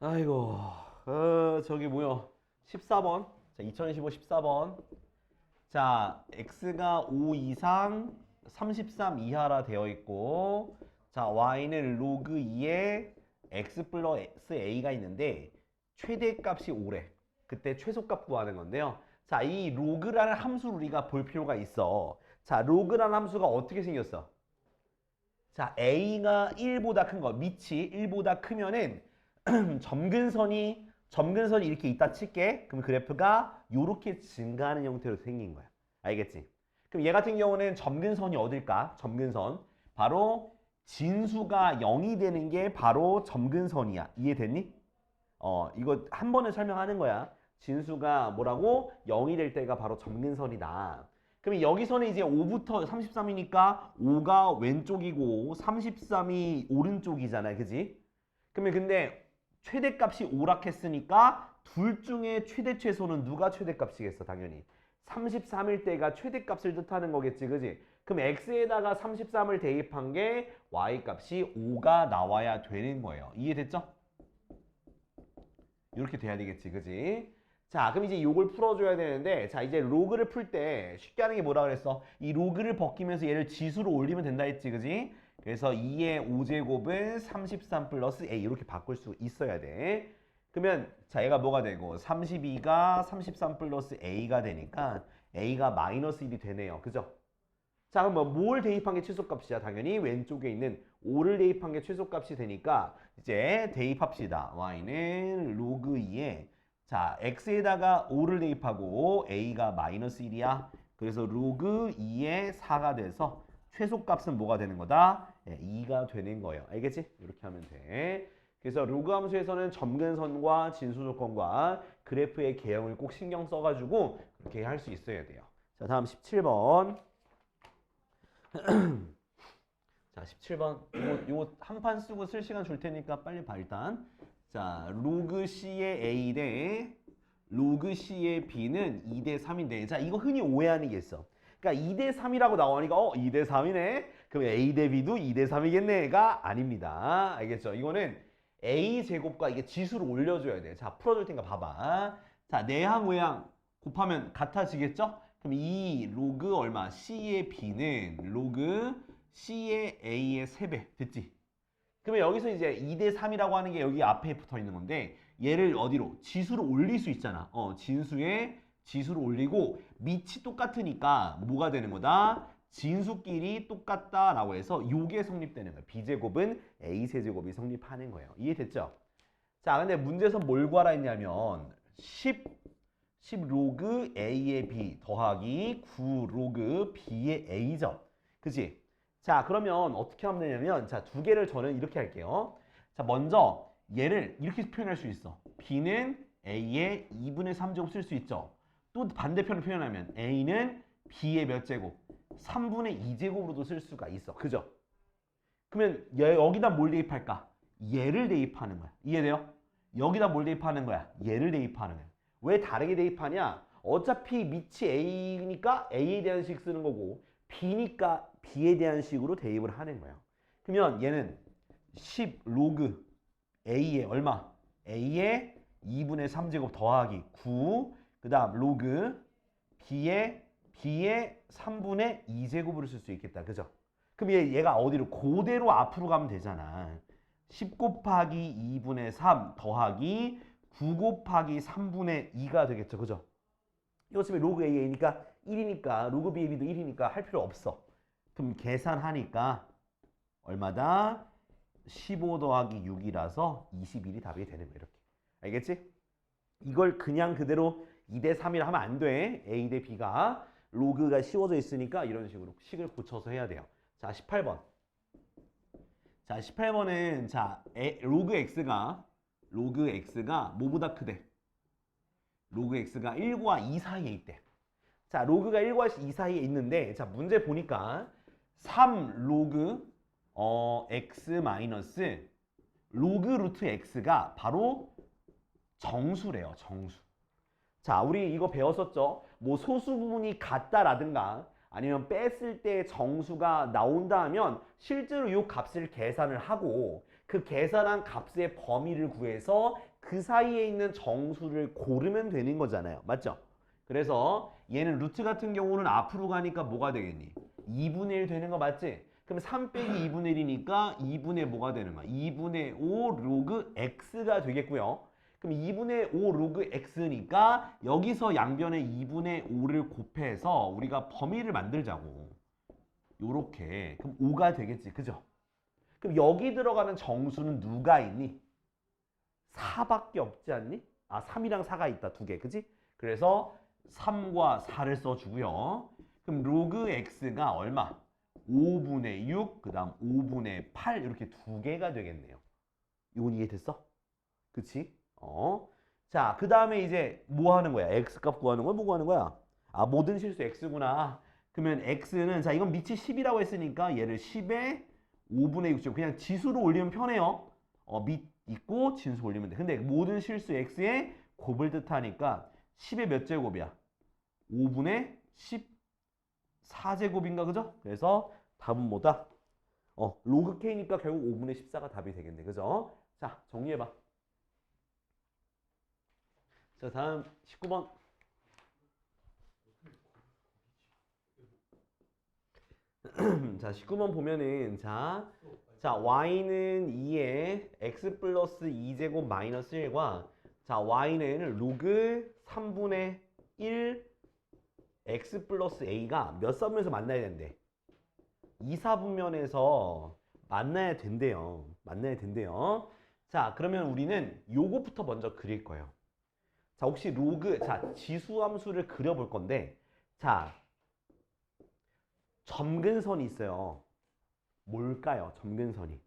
아이고, 저기 뭐요? 14번. 자, 2015 14번. 자, x가 5 이상 33 이하라 되어 있고, 자, y는 로그 2에 x 플러스 a가 있는데, 최대값이 5래. 그때 최소값 구하는 건데요. 자, 이 로그라는 함수를 우리가 볼 필요가 있어. 자, 로그라는 함수가 어떻게 생겼어? 자, a가 1보다 큰 거, 밑이 1보다 크면은 점근선이 이렇게 있다 칠게. 그럼 그래프가 요렇게 증가하는 형태로 생긴 거야. 알겠지? 그럼 얘 같은 경우는 점근선이 어딜까? 점근선. 바로 진수가 0이 되는 게 바로 점근선이야. 이해됐니? 이거 한 번에 설명하는 거야. 진수가 뭐라고? 0이 될 때가 바로 점근선이다. 그럼 여기서는 이제 5부터 33이니까 5가 왼쪽이고 33이 오른쪽이잖아. 그지? 그러면 근데 최대값이 오락했으니까 둘 중에 최대 최소는 누가 최대값이겠어? 당연히 33일 때가 최대값을 뜻하는 거겠지. 그지? 그럼 x에다가 33을 대입한 게 y값이 5가 나와야 되는 거예요. 이해됐죠? 이렇게 돼야 되겠지. 그지? 자, 그럼 이제 요걸 풀어줘야 되는데, 자, 이제 로그를 풀 때 쉽게 하는 게 뭐라 그랬어? 이 로그를 벗기면서 얘를 지수로 올리면 된다 했지. 그지? 그래서 2의 5제곱은 33 플러스 a 이렇게 바꿀 수 있어야 돼. 그러면 자, 얘가 뭐가 되고 32가 33 플러스 a가 되니까 a가 마이너스 1이 되네요. 그죠? 자, 그럼 뭘 대입한 게 최소값이야? 당연히 왼쪽에 있는 5를 대입한 게 최소값이 되니까 이제 대입합시다. y는 로그 2에 자, x에다가 5를 대입하고 a가 마이너스 1이야. 그래서 로그 2에 4가 돼서 최소값은 뭐가 되는 거다? 2가 되는 거예요. 알겠지? 이렇게 하면 돼. 그래서 로그 함수에서는 점근선과 진수 조건과 그래프의 개형을 꼭 신경 써가지고 그렇게 할 수 있어야 돼요. 자, 다음 17번. 자, 17번. 요거 한 판 쓰고 쓸 시간 줄 테니까 빨리 봐, 일단. 자, 로그 C의 A 대 로그 C의 B는 2대 3인데, 자, 이거 흔히 오해하는 게 있어. 그러니까 2대 3이라고 나오니까, 2대 3이네? 그럼 A 대 B도 2대 3이겠네?가 아닙니다. 알겠죠? 이거는 A 제곱과 이게 지수를 올려줘야 돼. 자, 풀어줄 테니까 봐봐. 자, 내항, 외항 곱하면 같아지겠죠? 그럼 이 로그 얼마? C의 B는 로그 C의 A의 3배. 됐지? 그러면 여기서 이제 2대 3이라고 하는 게 여기 앞에 붙어 있는 건데 얘를 어디로? 지수로 올릴 수 있잖아. 진수에 지수로 올리고 밑이 똑같으니까 뭐가 되는 거다? 진수끼리 똑같다라고 해서 요게 성립되는 거예요. B제곱은 A세제곱이 성립하는 거예요. 이해됐죠? 자, 근데 문제에서 뭘 구하라 했냐면 10 로그 A의 B 더하기 9 로그 B의 A죠. 그치? 자, 그러면 어떻게 하면 되냐면 자, 두 개를 저는 이렇게 할게요. 자, 먼저 얘를 이렇게 표현할 수 있어. B는 A의 2분의 3제곱 쓸 수 있죠. 또 반대편을 표현하면 A는 B의 몇 제곱? 3분의 2제곱으로도 쓸 수가 있어. 그죠? 그러면 여기다 뭘 대입할까? 얘를 대입하는 거야. 이해돼요? 여기다 뭘 대입하는 거야? 얘를 대입하는 거야. 왜 다르게 대입하냐? 어차피 밑이 A니까 A에 대한 식 쓰는 거고 B니까 B에 대한 식으로 대입을 하는 거예요. 그러면 얘는 10 로그 A에 얼마? A에 2분의 3제곱 더하기 9 그 다음 로그 B에 3분의 2제곱으로 쓸 수 있겠다. 그죠? 그럼 얘가 어디로? 그대로 앞으로 가면 되잖아. 10 곱하기 2분의 3 더하기 9 곱하기 3분의 2가 되겠죠. 그죠? 이거 어차피 로그 A니까 1이니까 로그 B의 B도 1이니까 할 필요 없어. 그럼 계산하니까 얼마다? 15 더하기 6이라서 21이 답이 되는 거야. 이렇게. 알겠지? 이걸 그냥 그대로 2대 3이라 하면 안 돼. A 대 B가 로그가 씌워져 있으니까 이런 식으로 식을 고쳐서 해야 돼요. 자, 18번. 자, 18번은 자, 로그 X가 뭐보다 크대? 로그 X가 1과 2 사이에 있대. 자, 로그가 1과 2 사이에 있는데 자, 문제 보니까 3 로그 X 마이너스 로그 루트 X가 바로 정수래요. 정수. 자, 우리 이거 배웠었죠? 뭐 소수 부분이 같다라든가 아니면 뺐을 때 정수가 나온다 하면 실제로 이 값을 계산을 하고 그 계산한 값의 범위를 구해서 그 사이에 있는 정수를 고르면 되는 거잖아요. 맞죠? 그래서 얘는 루트 같은 경우는 앞으로 가니까 뭐가 되겠니? 2분의 1 되는 거 맞지? 그럼 3 빼기 2분의 1이니까 2분의 뭐가 되는 거야? 2분의 5 로그 x가 되겠고요. 그럼 2분의 5 로그 x니까 여기서 양변에 2분의 5를 곱해서 우리가 범위를 만들자고. 요렇게. 그럼 5가 되겠지. 그죠? 그럼 여기 들어가는 정수는 누가 있니? 4밖에 없지 않니? 아, 3이랑 4가 있다. 두 개. 그지? 그래서 3과 4를 써주고요. 그럼 로그 x가 얼마? 5분의 6, 그 다음 5분의 8 이렇게 두 개가 되겠네요. 이건 이해됐어? 그치? 자, 그 다음에 이제 뭐 하는 거야? x값 구하는 거야? 뭐 구하는 거야? 아, 모든 실수 x구나. 그러면 x는, 자, 이건 밑이 10이라고 했으니까 얘를 10에 5분의 6점. 그냥 지수로 올리면 편해요. 밑 있고 진수 올리면 돼. 근데 모든 실수 x에 곱을 뜻하니까 10의 몇 제곱이야? 5분의 14제곱인가, 그죠? 그래서 답은 뭐다? 로그 k니까 결국 5분의 14가 답이 되겠네. 그죠? 자, 정리해봐. 자, 다음 19번. 자, 19번 보면은 자, y는 2에 x 플러스 2제곱 마이너스 1과 자, y는 로그 3분의 1 x 플러스 a가 몇 사분면에서 만나야 된대? 2사분면에서 만나야 된대요. 만나야 된대요. 자, 그러면 우리는 요거부터 먼저 그릴 거예요. 자, 혹시 로그, 자, 지수함수를 그려볼 건데, 자, 점근선이 있어요. 뭘까요? 점근선이.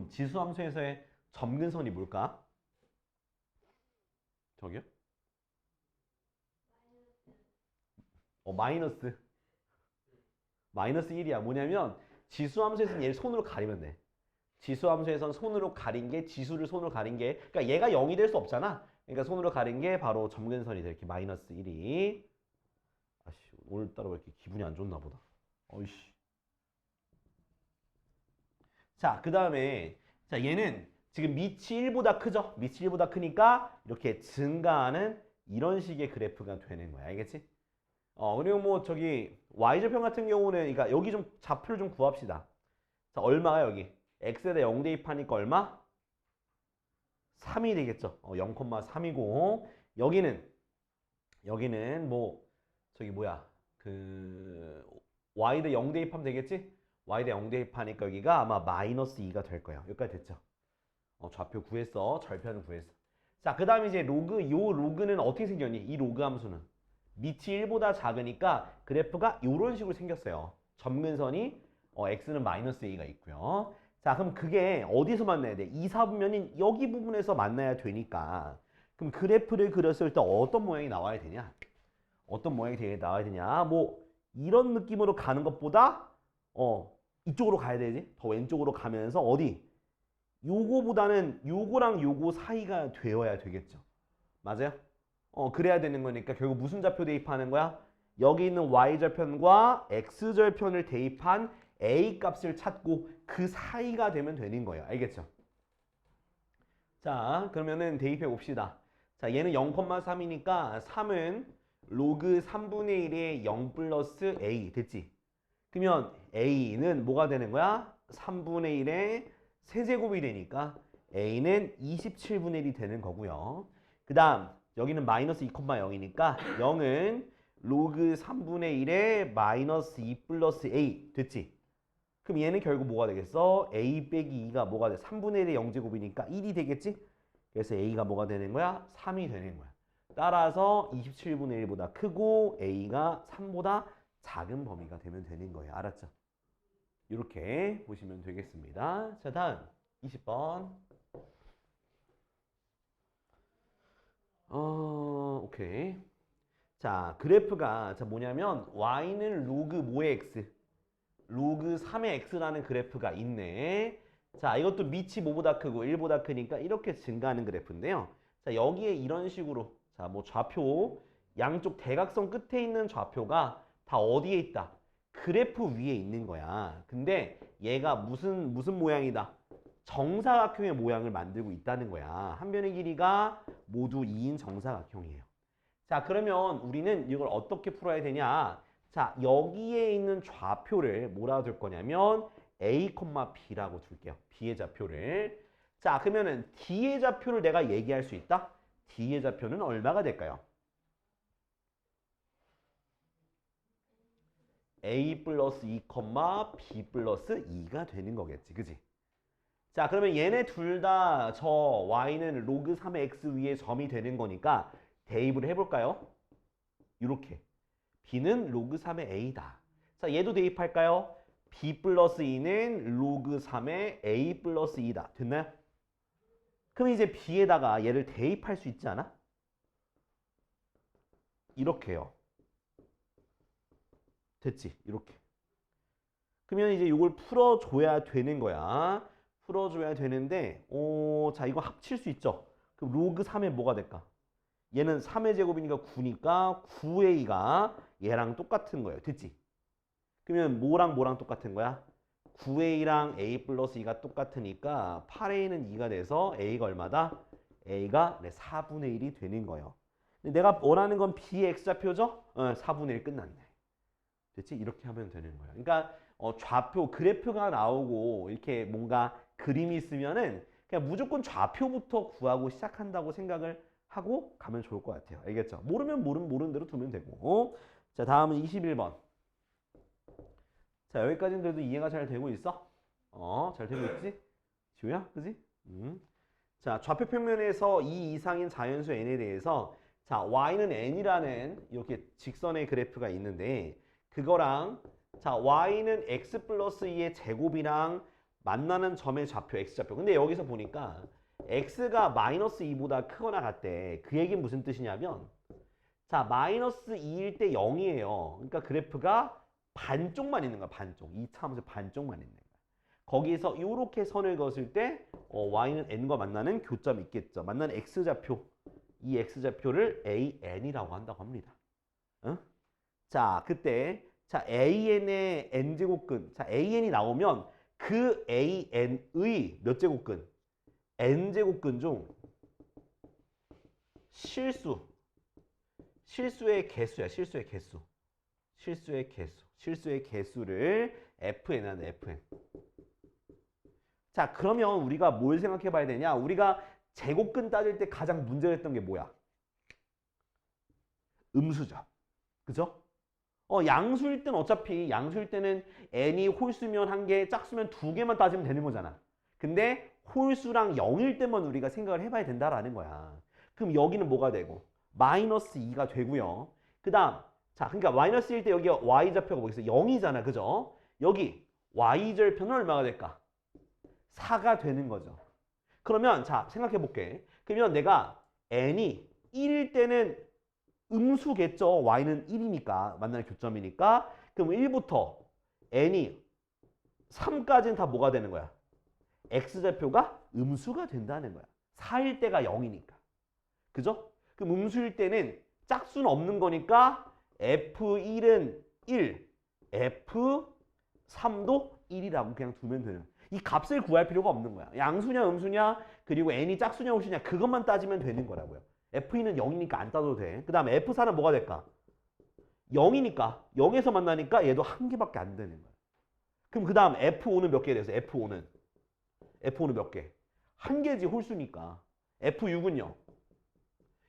지수함수에서의 점근선이 뭘까? 저기요? 마이너스. 마이너스 1이야. 뭐냐면 지수함수에서는 얘를 손으로 가리면 돼. 지수함수에서는 손으로 가린 게 지수를 손으로 가린 게 그러니까 얘가 0이 될 수 없잖아. 그러니까 손으로 가린 게 바로 점근선이 돼. 이렇게 마이너스 1이. 아씨, 오늘따라 왜 이렇게 기분이 안 좋나 보다. 어이씨. 자, 그 다음에 자, 얘는 지금 밑이 1보다 크죠? 밑이 1보다 크니까 이렇게 증가하는 이런 식의 그래프가 되는 거야. 알겠지? 그리고 뭐 저기 y절편 같은 경우는 그러니까 여기 좀 좌표를 좀 구합시다. 자, 얼마가 여기? x에다 0 대입하니까 얼마? 3이 되겠죠. 0,3이고 여기는 뭐 저기 뭐야? 그 y에다 0 대입하면 되겠지? y에다 0 대입하니까 여기가 아마 마이너스 2가 될 거예요. 여기까지 됐죠? 좌표 구했어. 절편을 구했어. 자, 그 다음에 이제 요 로그는 어떻게 생겼니? 이 로그 함수는 밑이 1보다 작으니까 그래프가 이런 식으로 생겼어요. 점근선이 x는 마이너스 a가 있고요. 자, 그럼 그게 어디서 만나야 돼? 2, 4분면인 여기 부분에서 만나야 되니까 그럼 그래프를 그렸을 때 어떤 모양이 나와야 되냐? 어떤 모양이 나와야 되냐? 뭐 이런 느낌으로 가는 것보다 이쪽으로 가야 되지? 더 왼쪽으로 가면서 어디? 요거보다는 요거랑 요거 사이가 되어야 되겠죠. 맞아요? 그래야 되는 거니까 결국 무슨 좌표 대입하는 거야? 여기 있는 y절편과 x절편을 대입한 a 값을 찾고 그 사이가 되면 되는 거예요. 알겠죠? 자, 그러면은 대입해 봅시다. 자, 얘는 0,3이니까 3은 로그 3분의 1의 0 플러스 a 됐지? 그러면 a는 뭐가 되는 거야? 3분의 1의 세제곱이 되니까 a는 27분의 1이 되는 거고요. 그 다음 여기는 마이너스 2,0이니까 0은 로그 3분의 1에 마이너스 2 플러스 a 됐지? 그럼 얘는 결국 뭐가 되겠어? a 빼기 2가 뭐가 돼? 3분의 1의 0제곱이니까 1이 되겠지? 그래서 a가 뭐가 되는 거야? 3이 되는 거야. 따라서 27분의 1보다 크고 a가 3보다 작은 범위가 되면 되는 거예요. 알았죠? 이렇게 보시면 되겠습니다. 자, 다음 20번. 오케이. 자, 그래프가 뭐냐면 y는 로그 뭐의 x? 로그 3의 x라는 그래프가 있네. 자, 이것도 밑이 뭐보다 크고 1보다 크니까 이렇게 증가하는 그래프인데요. 자, 여기에 이런 식으로 자, 뭐 좌표 양쪽 대각선 끝에 있는 좌표가 다 어디에 있다? 그래프 위에 있는 거야. 근데 얘가 무슨 모양이다? 정사각형의 모양을 만들고 있다는 거야. 한 변의 길이가 모두 2인 정사각형이에요. 자, 그러면 우리는 이걸 어떻게 풀어야 되냐? 자, 여기에 있는 좌표를 뭐라고 둘 거냐면 A, B라고 둘게요. B의 좌표를. 자, 그러면은 D의 좌표를 내가 얘기할 수 있다? D의 좌표는 얼마가 될까요? A 플러스 2, B 플러스 2가 되는 거겠지. 그지? 자, 그러면 얘네 둘 다 저 y는 로그 3의 x 위에 점이 되는 거니까 대입을 해볼까요? 이렇게. b는 로그 3의 a다. 자, 얘도 대입할까요? b 플러스 2는 로그 3의 a 플러스 2다. 됐나요? 그럼 이제 b에다가 얘를 대입할 수 있지 않아? 이렇게요. 됐지? 이렇게. 그러면 이제 이걸 풀어줘야 되는 거야. 풀어줘야 되는데, 자, 이거 합칠 수 있죠? 그럼 로그 3에 뭐가 될까? 얘는 3의 제곱이니까 9니까 9a가 얘랑 똑같은 거예요. 됐지? 그러면 뭐랑 똑같은 거야? 9a랑 a 플러스 2가 똑같으니까 8a는 2가 돼서 a가 얼마다? a가 4분의 1이 되는 거예요. 근데 내가 원하는 건 b의 x좌표죠? 4분의 1 끝났네. 됐지? 이렇게 하면 되는 거예요. 그러니까 좌표 그래프가 나오고 이렇게 뭔가 그림이 있으면은 그냥 무조건 좌표부터 구하고 시작한다고 생각을 하고 가면 좋을 것 같아요. 알겠죠? 모르면 모르는 대로 두면 되고. 자, 다음은 21번. 자, 여기까지는 그래도 이해가 잘 되고 있어? 잘 되고 있지? 지우야? 그지? 자, 좌표 평면에서 이 이상인 자연수 n에 대해서 자, y는 n이라는 이렇게 직선의 그래프가 있는데 그거랑 자, y는 x 플러스 2의 제곱이랑 만나는 점의 좌표, x좌표. 근데 여기서 보니까 x가 마이너스 2보다 크거나 같대. 그 얘기는 무슨 뜻이냐면 자, 마이너스 2일 때 0이에요. 그러니까 그래프가 반쪽만 있는 거야, 반쪽. 이 차함수 반쪽만 있는 거야. 거기에서 이렇게 선을 그었을 때 y는 n과 만나는 교점이 있겠죠. 만나는 x좌표. 이 x좌표를 an이라고 한다고 합니다. 응? 자, 그때 자, an의 n제곱근. 자, an이 나오면 그 an의 몇 제곱근? n제곱근 중 실수의 개수야. 실수의 개수를 fn 하는 fn. 자, 그러면 우리가 뭘 생각해 봐야 되냐? 우리가 제곱근 따질 때 가장 문제됐던 게 뭐야? 음수죠. 그죠? 양수일 때는 어차피 양수일 때는 n이 홀수면 1개, 짝수면 2개만 따지면 되는 거잖아. 근데 홀수랑 0일 때만 우리가 생각을 해봐야 된다라는 거야. 그럼 여기는 뭐가 되고? 마이너스 2가 되고요. 그 다음, 자, 그러니까 마이너스 1때 여기 y좌표가 뭐 있어? 0이잖아. 그죠? 여기 y절편은 얼마가 될까? 4가 되는 거죠. 그러면 자, 생각해 볼게. 그러면 내가 n이 1일 때는 음수겠죠. y는 1이니까 만나는 교점이니까. 그럼 1부터 n이 3까지는 다 뭐가 되는 거야? x좌표가 음수가 된다는 거야. 4일 때가 0이니까. 그죠? 그럼 음수일 때는 짝수는 없는 거니까 f1은 1, f3도 1이라고 그냥 두면 되는. 이 값을 구할 필요가 없는 거야. 양수냐 음수냐 그리고 n이 짝수냐 홀수냐 그것만 따지면 되는 거라고요. f2는 0이니까 안 따도 돼. 그 다음에 f4는 뭐가 될까? 0이니까 0에서 만나니까 얘도 한 개밖에 안 되는 거야. 그럼 그 다음 f5는 몇 개 돼서 f5는 몇 개? 한 개지 홀수니까. f6은요?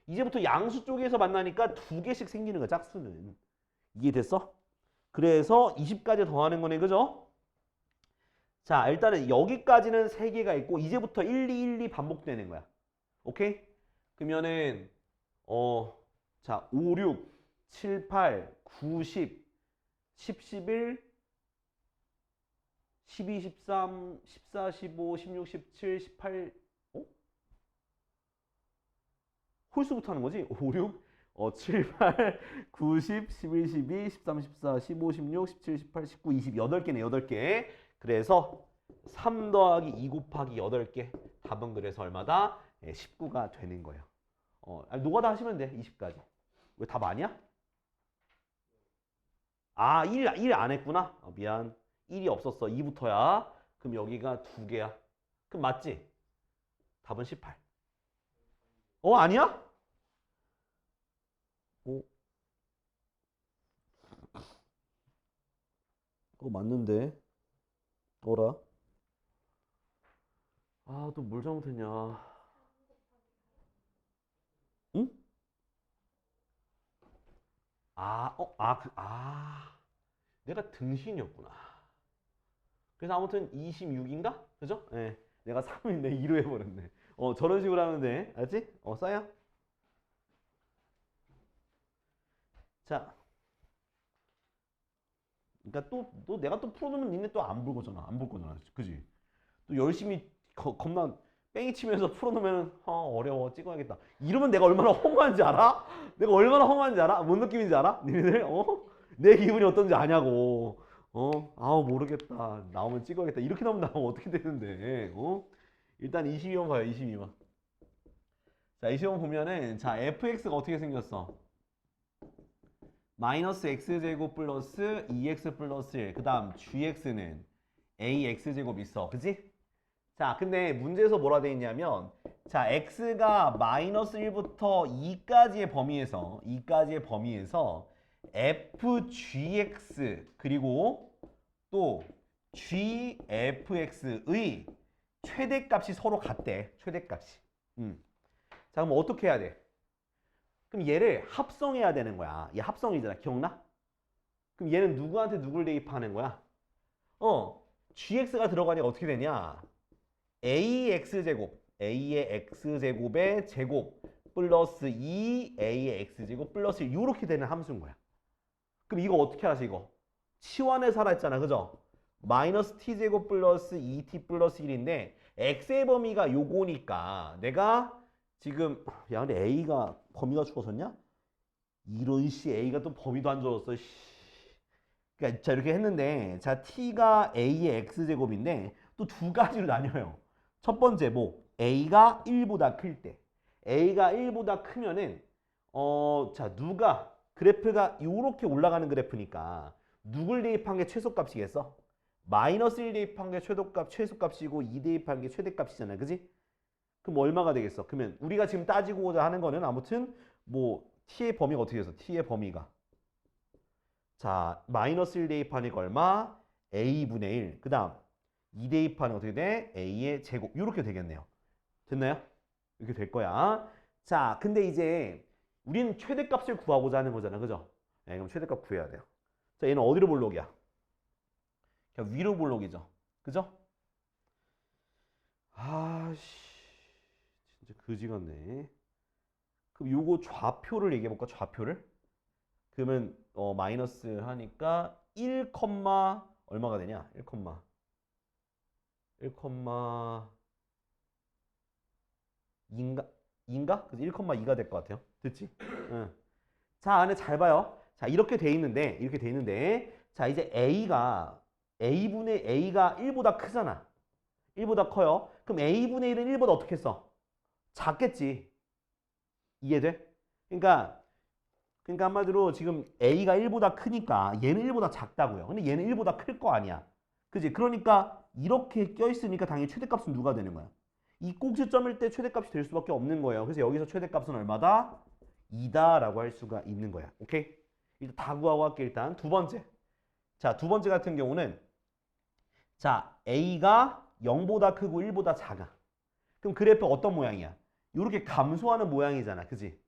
이제부터 양수 쪽에서 만나니까 2개씩 생기는 거야, 짝수는. 이해됐어? 그래서 20까지 더하는 거네, 그죠? 자, 일단은 여기까지는 3개가 있고 이제부터 1, 2, 1, 2 반복되는 거야. 오케이? 그러면은 자, 5, 6, 7, 8, 9, 10, 10, 11, 12, 13, 14, 15, 16, 17, 18 홀수부터 하는 거지? 5, 6, 7, 8, 9, 10, 11, 12, 13, 14, 15, 16, 17, 18, 19, 20 8개네, 8개. 그래서 3 더하기 2 곱하기 8개. 답은 그래서 얼마다? 19가 되는 거예요. 노가다 하시면 돼, 20까지. 왜 답 아니야? 아, 1 안 했구나. 미안. 1이 없었어. 2부터야. 그럼 여기가 2개야. 그럼 맞지? 답은 18. 아니야? 맞는데. 어라? 아, 또 뭘 잘못했냐. 응? 내가 등신이었구나. 그래서 아무튼 26인가? 그죠? 예. 내가 3인데 2로 해버렸네. 저런 식으로 하면 돼. 알지? 써요? 자. 그러니까 또 내가 또 풀어놓으면 니네 또 안 볼 거잖아. 안 볼 거잖아. 그지? 또 열심히 겁나 뺑이 치면서 풀어놓으면 어려워 찍어야겠다. 이러면 내가 얼마나 허무한지 알아? 내가 얼마나 허무한지 알아? 뭔 느낌인지 알아? 니네들? 내 기분이 어떤지 아냐고. 모르겠다. 나오면 찍어야겠다. 이렇게 나오면 어떻게 되는데? 일단 22번 봐요. 22번. 자, 22번 보면은 자 fx가 어떻게 생겼어? 마이너스 x제곱 플러스 2x 플러스 1. 그 다음 gx는 ax제곱 있어. 그치? 자, 근데 문제에서 뭐라 돼 있냐면 자, x가 마이너스 1부터 2까지의 범위에서 fgx 그리고 또 gfx의 최대값이 서로 같대. 최대값이. 자, 그럼 어떻게 해야 돼? 그럼 얘를 합성해야 되는 거야. 얘 합성이잖아. 기억나? 그럼 얘는 누구한테 누굴 대입하는 거야? gx가 들어가니까 어떻게 되냐? ax제곱, a의 x제곱의 제곱 플러스 2a의 x제곱 플러스 1 이렇게 되는 함수인 거야. 그럼 이거 어떻게 하지 이거? 치환해서 하라 했잖아. 그죠? 마이너스 t제곱 플러스 2t 플러스 1인데 x의 범위가 요거니까 내가 지금 야 근데 a가 범위가 줄어섰냐? 이런 씨 A가 또 범위도 안 줄었어. 그러니까 자 이렇게 했는데 자 t가 a의 x제곱인데 또 두 가지로 나뉘어요. 첫 번째 a가 1보다 클 때. a가 1보다 크면은 자 누가 그래프가 이렇게 올라가는 그래프니까 누굴 대입한 게 최소값이겠어? 마이너스 1 대입한 게 최소값이고 2 대입한 게 최대값이잖아. 그지? 그럼 얼마가 되겠어? 그러면 우리가 지금 따지고자 하는 거는 아무튼 t의 범위가 어떻게 돼서 t의 범위가 자 마이너스 1 대입하니까 얼마? a분의 1. 그 다음 2 대입하는 어떻게 돼? a의 제곱 이렇게 되겠네요. 됐나요? 이렇게 될 거야. 자 근데 이제 우리는 최대값을 구하고자 하는 거잖아. 그죠? 네, 그럼 최대값 구해야 돼요. 자 얘는 어디로 볼록이야? 그냥 위로 볼록이죠. 그죠? 아씨 진짜 그지 같네. 그럼 요거 좌표를 얘기해 볼까? 좌표를? 그러면 마이너스 하니까 1, 얼마가 되냐? 1, 2인가? 그래서 1,2가 될 것 같아요. 됐지? 응. 자, 안에 잘 봐요. 자, 이렇게 돼 있는데 자, 이제 A가 1보다 크잖아. 1보다 커요. 그럼 A분의 1은 1보다 어떻게 써? 작겠지. 이해돼? 그러니까 한마디로 지금 A가 1보다 크니까 얘는 1보다 작다고요. 근데 얘는 1보다 클 거 아니야. 그지? 그러니까 이렇게 껴있으니까 당연히 최대값은 누가 되는 거야? 이 꼭지점일 때 최대값이 될 수밖에 없는 거예요. 그래서 여기서 최대값은 얼마다? 2다라고 할 수가 있는 거야. 오케이? 일단 다 구하고 할게. 일단 두 번째. 자, 두 번째 같은 경우는 자, A가 0보다 크고 1보다 작아. 그럼 그래프 어떤 모양이야? 이렇게 감소하는 모양이잖아. 그지?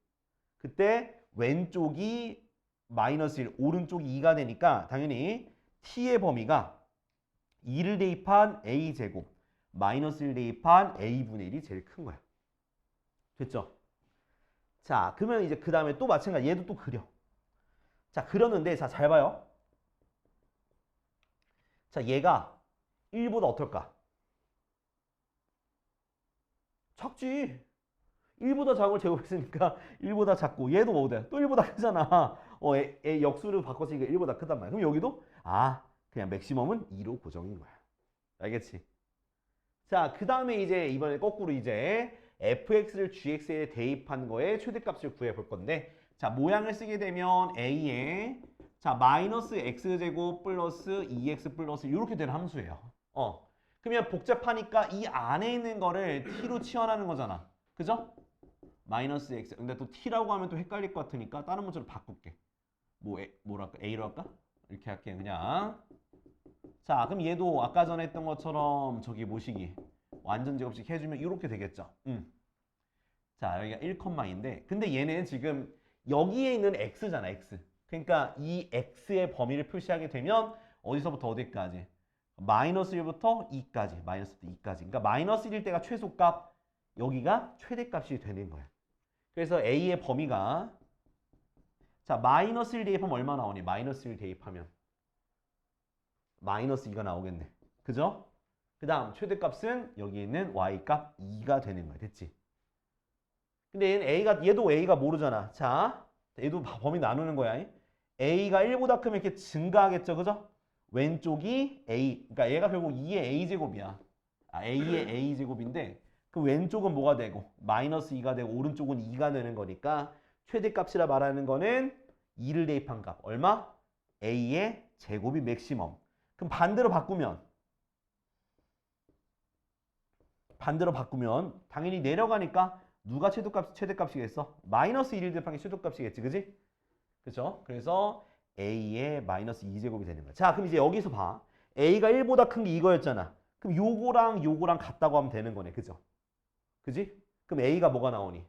그때 왼쪽이 마이너스 1, 오른쪽이 2가 되니까 당연히 t의 범위가 2를 대입한 a제곱 마이너스 1 대입한 a분의 1이 제일 큰 거야. 됐죠? 자, 그러면 이제 그 다음에 또 마찬가지 얘도 또 그려. 자, 그렸는데 자, 잘 봐요. 자, 얘가 1보다 어떨까? 작지. 1보다 작은 걸 제곱했으니까 1보다 작고 얘도 뭐돼? 또 1보다 크잖아. 역수로 바꿨으니까 1보다 크단 말이야. 그럼 여기도 그냥 맥시멈은 2로 고정인 거야. 알겠지? 자, 그 다음에 이제 이번에 거꾸로 이제 fx를 gx에 대입한 거에 최대값을 구해 볼 건데 자, 모양을 쓰게 되면 a에 자 마이너스 x제곱 플러스 2x 플러스 이렇게 되는 함수예요. 그러면 복잡하니까 이 안에 있는 거를 t로 치환하는 거잖아. 그죠? 마이너스 x. 근데 또 t라고 하면 또 헷갈릴 것 같으니까 다른 문자로 바꿀게. 뭐랄까? a로 할까? 이렇게 할게 그냥. 자, 그럼 얘도 아까 전에 했던 것처럼 저기 모시기 완전 제곱식 해주면 이렇게 되겠죠. 자, 여기가 1,인데 근데 얘는 지금 여기에 있는 x잖아, x. 그러니까 이 x의 범위를 표시하게 되면 어디서부터 어디까지? 마이너스 1부터 2까지, 마이너스 2까지. 그러니까 마이너스 1일 때가 최소값, 여기가 최대값이 되는 거야. 그래서 a의 범위가 자, 마이너스 1 대입하면 얼마 나오니? 마이너스 1 대입하면 마이너스 2가 나오겠네. 그죠? 그 다음 최대값은 여기 있는 y값 2가 되는 거야. 됐지? 근데 얘도 a가 모르잖아. 자, 얘도 범위 나누는 거야. a가 1보다 크면 이렇게 증가하겠죠. 그죠? 왼쪽이 a. 그러니까 얘가 결국 2의 a제곱이야. a의 a제곱인데 그 왼쪽은 뭐가 되고 마이너스 2가 되고 오른쪽은 2가 되는 거니까 최대값이라 말하는 거는 2를 대입한 값. 얼마? a의 제곱이 맥시멈. 그럼 반대로 바꾸면 당연히 내려가니까 누가 최대값이겠어? 마이너스 1을 대입한 게 최대값이겠지. 그지? 그죠? 그래서 a의 마이너스 2제곱이 되는 거야. 자, 그럼 이제 여기서 봐. a가 1보다 큰 게 이거였잖아. 그럼 요거랑 같다고 하면 되는 거네. 그죠? 그지? 그럼 a가 뭐가 나오니?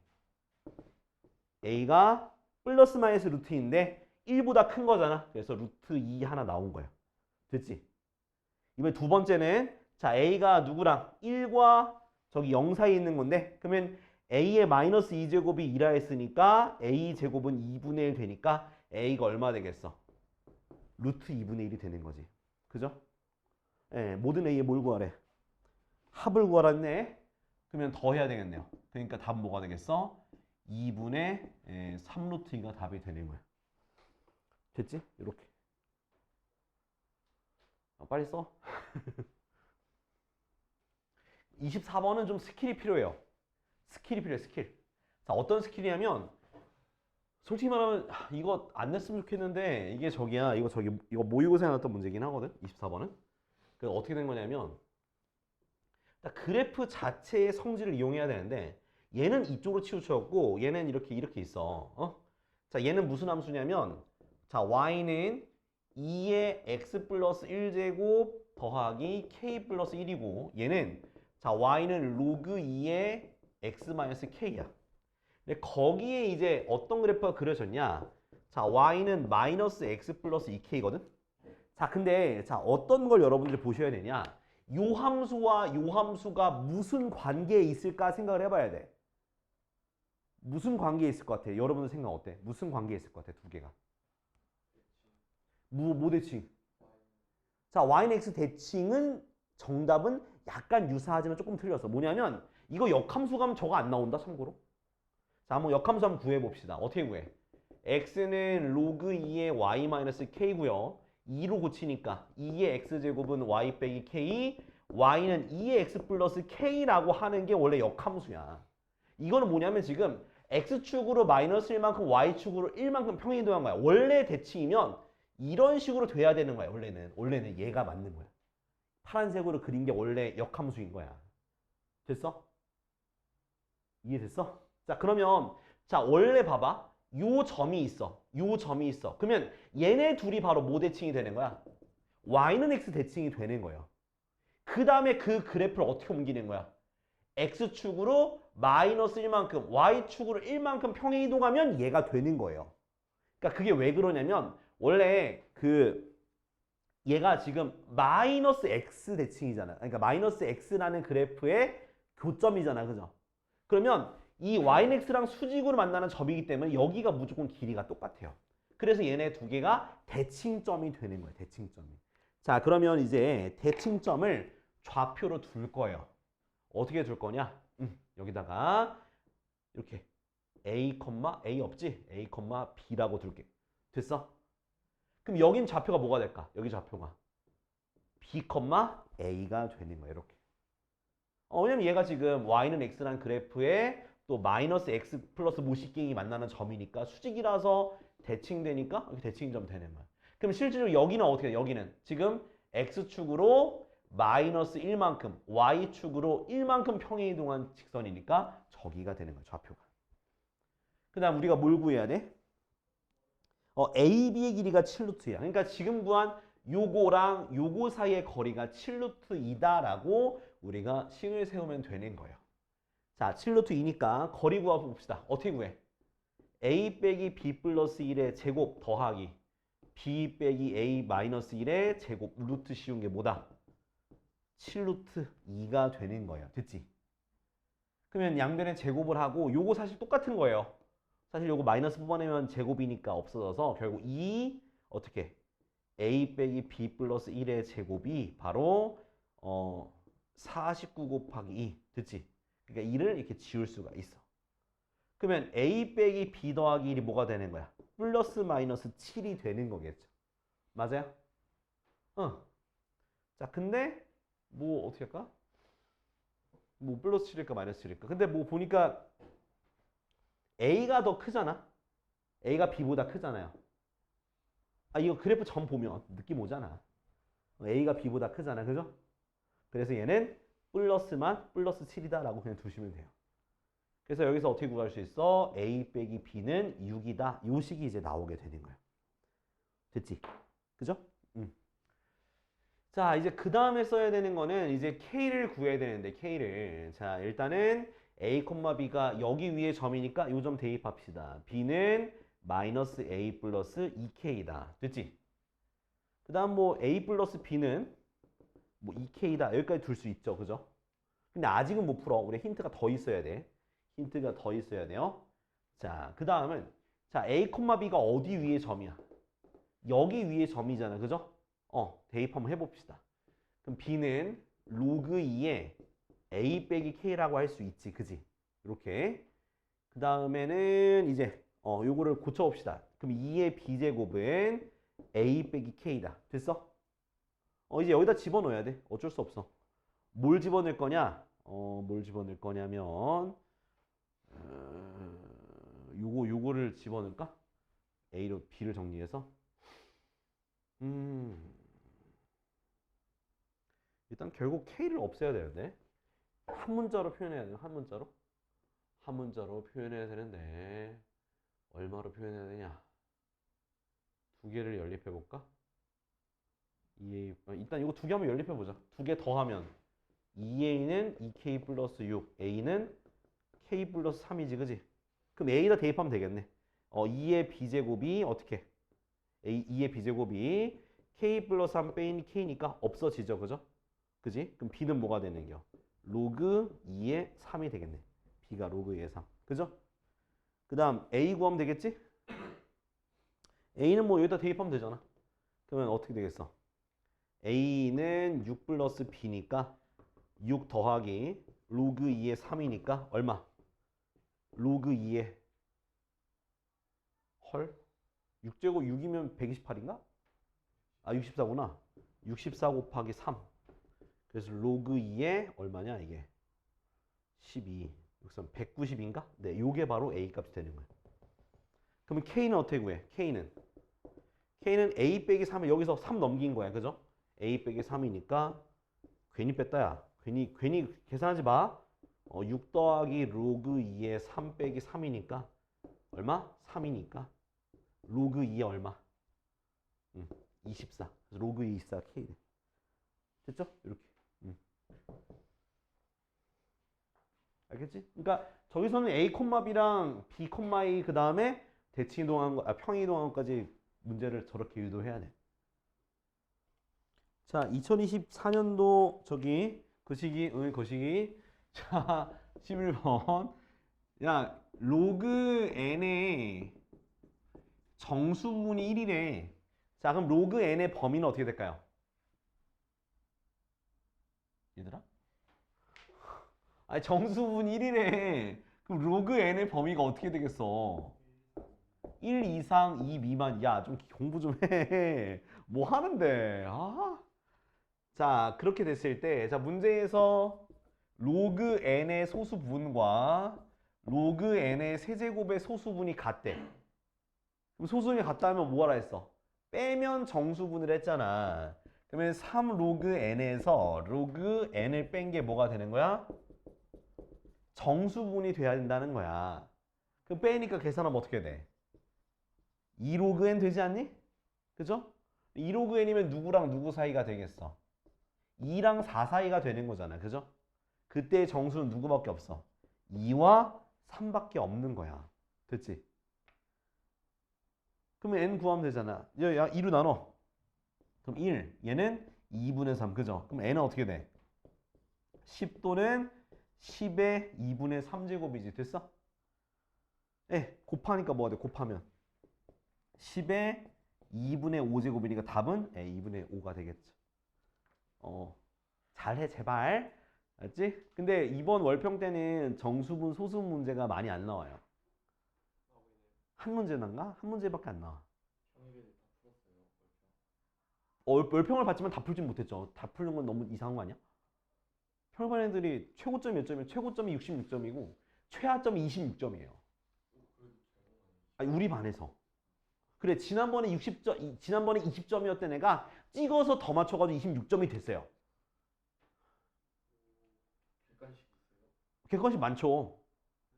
a가 플러스 마이너스 루트 2인데 1보다 큰 거잖아. 그래서 루트 2 하나 나온 거야. 됐지? 이번에 두 번째는 자, a가 누구랑 1과 저기 0 사이에 있는 건데 그러면 a의 마이너스 2제곱이 2라 했으니까 a제곱은 2분의 1 되니까 a가 얼마 되겠어? 루트 2분의 1이 되는 거지. 그죠? 예, 모든 a에 뭘 구하래? 합을 구하라 했네. 그러면 더 해야 되겠네요. 그러니까 답은 뭐가 되겠어? 2분의 3루트 2가 답이 되는 거야. 됐지? 이렇게. 빨리 써. 24번은 좀 스킬이 필요해요. 스킬이 필요해, 스킬. 자, 어떤 스킬이냐면 솔직히 말하면 이거 안 냈으면 좋겠는데 이게 저기야. 이거 모의고사에 나왔던 문제긴 하거든. 24번은. 그 어떻게 된 거냐면 그래프 자체의 성질을 이용해야 되는데 얘는 이쪽으로 치우쳤고 얘는 이렇게 있어. 자, 얘는 무슨 함수냐면 자, y는 2의 x 플러스 1제곱 더하기 k 플러스 1이고 얘는 자, y는 로그 2의 x 마이너스 k야. 근데 거기에 이제 어떤 그래프가 그려졌냐? 자, y는 마이너스 x 플러스 2k거든? 자, 근데 자, 어떤 걸 여러분들이 보셔야 되냐? 요 함수와 요 함수가 무슨 관계에 있을까 생각을 해봐야 돼. 무슨 관계에 있을 것 같아? 여러분들 생각 어때? 무슨 관계에 있을 것 같아? 두 개가. 뭐 대칭? 자, y는 x 대칭은 정답은 약간 유사하지만 조금 틀렸어. 뭐냐면 이거 역함수 가면 저거 안 나온다, 참고로. 자, 한번 역함수 한번 구해봅시다. 어떻게 구해? x는 로그 2의 y 마이너스 k고요. 2로 고치니까 2의 x제곱은 y 빼기 k, y는 2의 x 플러스 k라고 하는 게 원래 역함수야. 이거는 뭐냐면 지금 x축으로 마이너스 1만큼 y축으로 1만큼 평행이동한 거야. 원래 대칭이면 이런 식으로 돼야 되는 거야. 원래는 얘가 맞는 거야. 파란색으로 그린 게 원래 역함수인 거야. 됐어? 이해됐어? 자, 그러면 자, 원래 봐봐. 요 점이 있어. 그러면 얘네 둘이 바로 뭐 대칭이 되는 거야? y는 x 대칭이 되는 거예요. 그 다음에 그 그래프를 어떻게 옮기는 거야? x축으로 마이너스 1만큼, y축으로 1만큼 평행 이동하면 얘가 되는 거예요. 그러니까 그게 왜 그러냐면 원래 얘가 지금 마이너스 x 대칭이잖아. 그러니까 마이너스 x라는 그래프의 교점이잖아. 그죠? 그러면 이 y는 x랑 수직으로 만나는 점이기 때문에 여기가 무조건 길이가 똑같아요. 그래서 얘네 두 개가 대칭점이 되는 거예요. 대칭점이. 자, 그러면 이제 대칭점을 좌표로 둘 거예요. 어떻게 둘 거냐? 여기다가 이렇게 a, a 없지? a, b라고 둘게. 됐어? 그럼 여긴 좌표가 뭐가 될까? 여기 좌표가 b, a가 되는 거예요. 이렇게. 왜냐면 얘가 지금 y는 x라는 그래프에 또 마이너스 x 플러스 모식경이 만나는 점이니까 수직이라서 대칭되니까 이렇게 대칭점 되는 거야. 그럼 실제로 여기는 어떻게 돼? 여기는 지금 x축으로 마이너스 1만큼 y축으로 1만큼 평행 이동한 직선이니까 저기가 되는 거야, 좌표가. 그 다음 우리가 뭘 구해야 돼? AB의 길이가 7루트야. 그러니까 지금 구한 요거랑 요거 사이의 거리가 7루트이다라고 우리가 식을 세우면 되는 거예요. 자, 7루트2니까 거리 구해봅시다. 어떻게 구해? A 빼기 B 플러스 1의 제곱 더하기 B 빼기 A 마이너스 1의 제곱 루트 씌운 게 뭐다? 7루트 2가 되는 거예요. 됐지? 그러면 양변에 제곱을 하고 요거 사실 똑같은 거예요. 사실 요거 마이너스 뽑아내면 제곱이니까 없어져서 결국 2 어떻게? A 빼기 B 플러스 1의 제곱이 바로 49 곱하기 2. 됐지? 그러니까 2를 이렇게 지울 수가 있어. 그러면 A 빼기 B 더하기 1이 뭐가 되는 거야? 플러스 마이너스 7이 되는 거겠죠. 맞아요? 자, 근데 뭐 어떻게 할까? 뭐 플러스 7일까 마이너스 7일까? 근데 뭐 보니까 A가 더 크잖아. A가 B보다 크잖아요. 아, 이거 그래프 점 보면 느낌 오잖아. A가 B보다 크잖아. 그죠? 그래서 얘는 플러스만 플러스 7이다라고 그냥 두시면 돼요. 그래서 여기서 어떻게 구할 수 있어? A 빼기 B는 6이다. 요 식이 이제 나오게 되는 거야. 됐지? 그죠? 자, 이제 그 다음에 써야 되는 거는 이제 K를 구해야 되는데 K를. 자, 일단은 A, B가 여기 위에 점이니까 요 점 대입합시다. B는 마이너스 A 플러스 2K다. 됐지? 그 다음 뭐 A 플러스 B는 뭐 2K다. 여기까지 둘 수 있죠. 그죠? 근데 아직은 못 풀어. 우리 힌트가 더 있어야 돼. 힌트가 더 있어야 돼요. 자, 그 다음은 자 A, B가 어디 위에 점이야? 여기 위에 점이잖아. 그죠? 대입 한번 해봅시다. 그럼 B는 로그 2에 A 빼기 K라고 할 수 있지. 그지? 이렇게. 그 다음에는 이제 요거를 고쳐봅시다. 그럼 2의 B제곱은 A 빼기 K다. 됐어? 이제 여기다 집어넣어야 돼. 어쩔 수 없어. 뭘 집어넣을 거냐? 뭘 집어넣을 거냐면 요거를 집어넣을까? A로 B를 정리해서 일단 결국 K를 없애야 되는데 한 문자로 표현해야 돼요. 한 문자로. 한 문자로 표현해야 되는데 얼마로 표현해야 되냐? 두 개를 연립해 볼까? 2A 일단 이거 두 개 한번 연립해 보자. 두 개 더하면 2A는 2K 플러스 6, A는 K 플러스 3이지, 그지? 그럼 A에다 대입하면 되겠네. 2의 B제곱이 어떻게? 2의 B제곱이 K 플러스 3 빼인 K니까 없어지죠, 그죠? 그지? 그럼 B는 뭐가 되는겨? 로그 2의 3이 되겠네. B가 로그 2의 3. 그죠? 그 다음 A 구하면 되겠지? A는 뭐 여기다 대입하면 되잖아. 그러면 어떻게 되겠어? A는 6 플러스 B니까 6 더하기 로그 2의 3이니까 얼마? 로그 2의 헐? 6제곱 6이면 128인가? 아 64구나. 64 곱하기 3. 그래서 로그 2의 얼마냐 이게? 12. 여기서 190인가? 네, 요게 바로 A 값이 되는 거예요. 그러면 K는 어떻게 구해? K는 A 빼기 3을 여기서 3 넘긴 거야. 그죠? A 빼기 3이니까 괜히 뺐다 야. 괜히 계산하지 마. 6 더하기 로그 2의 3 빼기 3이니까 얼마? 3이니까 로그 2의 얼마? 24. 그래서 로그 24 K. 됐죠? 이렇게. 알겠지? 그러니까 저기서는 A, B랑 B, E 그 다음에 대칭 이동한 거, 평행 이동한 것까지 문제를 저렇게 유도해야 돼. 자, 2024년도 저기 그 시기. 자, 11번. 야, 로그 n의 정수분이 1이래. 자, 그럼 로그 n의 범위는 어떻게 될까요? 얘들아? 아니, 정수분 1이래. 그럼 로그 n의 범위가 어떻게 되겠어? 1 이상 2 미만. 야, 좀 공부 좀 해. 뭐 하는데? 아. 자, 그렇게 됐을 때, 자, 문제에서 로그 n의 소수분과 로그 n의 세제곱의 소수분이 같대. 그럼 소수분이 같다면 뭐하라 했어? 빼면 정수분을 했잖아. 그러면 3 로그 n에서 로그 n을 뺀 게 뭐가 되는 거야? 정수분이 돼야 된다는 거야. 그 빼니까 계산하면 어떻게 돼? 2 로그 n 되지 않니? 그죠? 2 로그 n이면 누구랑 누구 사이가 되겠어? 2랑 4 사이가 되는 거잖아. 그죠? 그때 정수는 누구밖에 없어? 2와 3밖에 없는 거야. 됐지? 그러면 n 구하면 되잖아. 야, 2로 나눠. 그럼 1. 얘는 2분의 3. 그죠? 그럼 n은 어떻게 돼? 10 또는 10의 2분의 3제곱이지. 됐어? 예, 곱하니까 뭐가 돼? 곱하면 10의 2분의 5제곱이니까 답은 2분의 5가 되겠죠. 잘해 제발. 알았지? 근데 이번 월평 때는 정수분 소수분 문제가 많이 안 나와요. 한 문제 난가? 한 문제밖에 안 나와. 월평을 봤지만 다 풀진 못했죠. 다 풀는 건 너무 이상한 거 아니야? 평일반 애들이 최고점이 몇 점이에요? 최고점이 66점이고 최하점이 26점이에요. 아니, 우리 반에서. 그래, 지난번에 60점, 지난번에 20점이었던 애가 찍어서 더 맞춰가지고 26점이 됐어요. 객관식 있어요? 객관식 많죠.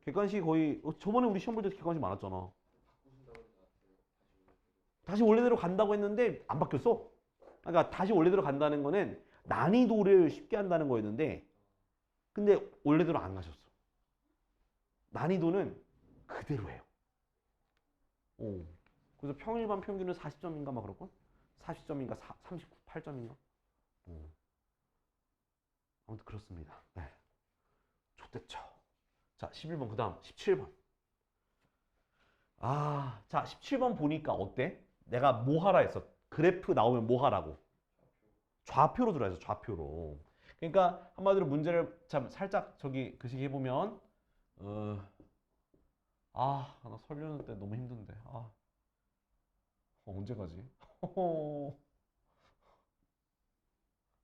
객관식 거의 저번에 우리 시험 볼 때 객관식 많았잖아. 다시 원래대로 간다고 했는데 안 바뀌었어. 그러니까 다시 원래대로 간다는 거는 난이도를 쉽게 한다는 거였는데 근데 원래대로 안 가셨어. 난이도는 그대로 해요. 그래서 평일반 평균은 40점인가 막 그럴걸? 40점인가 38점인가? 아무튼 그렇습니다. 네. 좋댔죠. 자, 11번 그 다음 17번. 자, 17번 보니까 어때? 내가 뭐 하라 했어? 그래프 나오면 뭐 하라고? 좌표로 들어야죠. 좌표로. 그러니까 한마디로 문제를 참 살짝 저기 그시기 해보면 나 설려는 때 너무 힘든데. 언제 가지?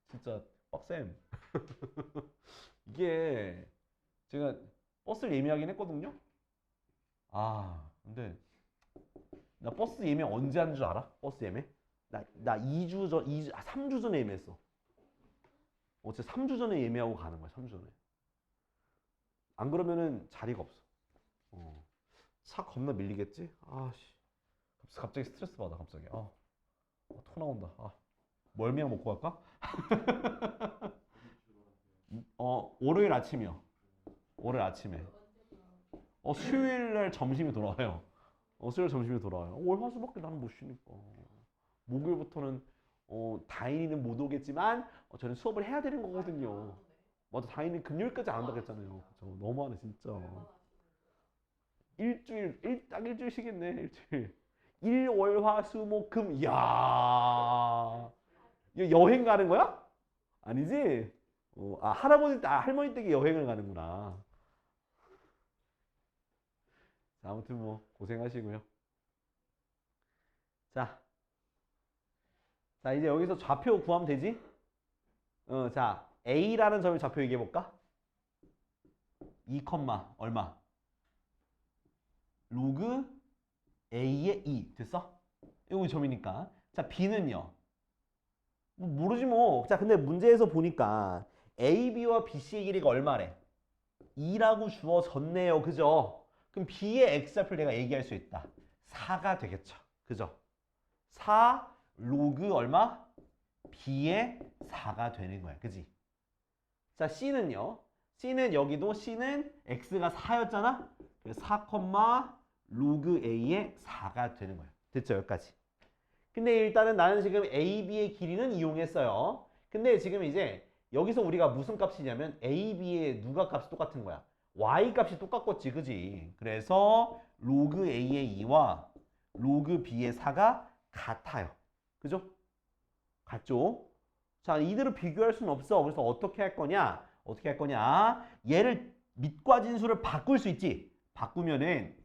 진짜 빡셈. 이게 제가 버스를 예매하긴 했거든요. 근데 나 버스 예매 언제 하는 줄 알아? 버스 예매? 나 2주 전, 3주 전에 예매했어. 진짜 3주 전에 예매하고 가는 거야, 3주 전에. 안 그러면은 자리가 없어. 차 겁나 밀리겠지? 갑자기 스트레스 받아, 갑자기. 토 나온다. 멀미약 먹고 갈까? 월요일 아침이요. 월요일 아침에. 수요일 날 점심이 돌아와요. 수요일 점심이 돌아와요. 월, 화, 수밖에 나는 못 쉬니까. 목요일부터는 다인이는 못 오겠지만 저는 수업을 해야 되는 거거든요. 맞아, 다인이 금요일까지 안 한다고 했잖아요. 그쵸? 너무하네 진짜. 딱 일주일 쉬겠네. 일주일. 일, 월, 화, 수, 목, 금. 이야. 이거 여행 가는 거야? 아니지? 할머니 댁에 여행을 가는구나. 자, 아무튼 뭐 고생하시고요. 자, 이제 여기서 좌표 구하면 되지? 자, A라는 점의 좌표 얘기해 볼까? 2, 얼마? 로그 A의 2 됐어? 이거 점이니까. 자, B는요? 모르지 뭐. 자, 근데 문제에서 보니까 AB와 BC의 길이가 얼마래? 2라고 주어졌네요. 그죠? 그럼 B의 X좌표를 내가 얘기할 수 있다. 4가 되겠죠. 그죠? 4 로그 얼마? B의 4가 되는 거야. 그지? 자, C는요? C는 여기도 C는 X가 4였잖아? 그래서 4, 로그 A의 4가 되는 거야. 됐죠? 여기까지. 근데 일단은 나는 지금 A, B의 길이는 이용했어요. 근데 지금 이제 여기서 우리가 무슨 값이냐면 A, B의 누가 값이 똑같은 거야? Y 값이 똑같겠지, 그지? 그래서 로그 A의 2와 로그 B의 4가 같아요. 그죠? 같죠? 자, 이대로 비교할 수는 없어. 그래서 어떻게 할 거냐? 얘를 밑과 진수를 바꿀 수 있지. 바꾸면은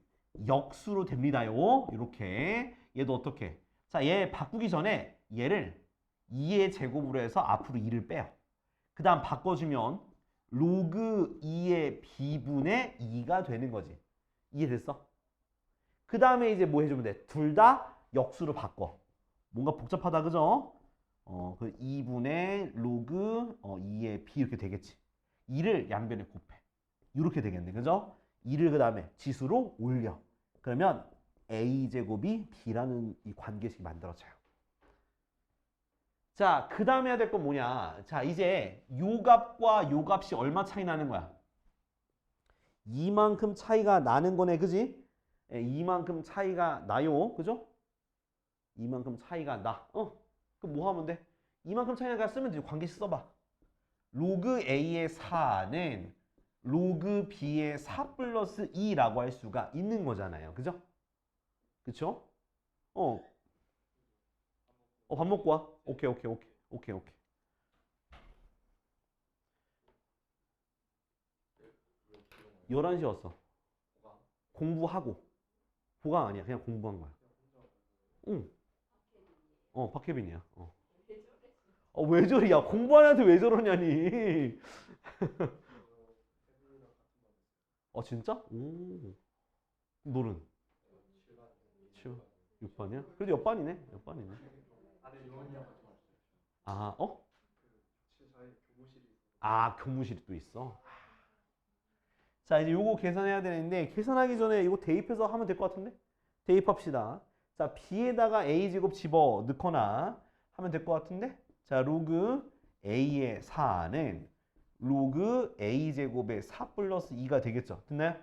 역수로 됩니다요. 이렇게. 얘도 어떻게? 자, 얘 바꾸기 전에 얘를 2의 제곱으로 해서 앞으로 2를 빼요. 그 다음 바꿔주면 로그 2의 b분의 2가 되는 거지. 이해됐어? 그 다음에 이제 뭐 해주면 돼? 둘 다 역수로 바꿔. 뭔가 복잡하다, 그죠? 그 2분의 로그 2의 b 이렇게 되겠지. 2를 양변에 곱해. 이렇게 되겠네. 그죠? 2를 그 다음에 지수로 올려. 그러면 a제곱이 b라는 이 관계식이 만들어져요. 자, 그 다음에 해야 될 건 뭐냐. 자, 이제 요 값과 요 값이 얼마 차이 나는 거야? 이만큼 차이가 나는 거네. 그지? 예, 이만큼 차이가 나요. 그죠? 이만큼 차이가 나. 그럼 뭐 하면 돼? 이만큼 차이가 쓰면 돼. 관계식 써봐. 로그 A의 4는 로그 B의 4 플러스 2라고 할 수가 있는 거잖아요. 그죠? 그쵸? 밥 먹고 와. 오케이. 11시 왔어. 공부하고. 보강 아니야. 그냥 공부한 거야. 응. 박혜빈이야. 왜 저리야? 공부하는 애한테 왜 저러냐니. 진짜? 오. 너는? 6반이야? 그래도 옆반이네. 아, 교무실이 또 있어? 자, 이제 요거 계산해야 되는데, 계산하기 전에 이거 대입해서 하면 될 것 같은데? 대입합시다. 자, b에다가 a제곱 집어 넣거나 하면 될 것 같은데? 자, 로그 a의 4는 로그 a제곱의 4 플러스 2가 되겠죠? 됐나요?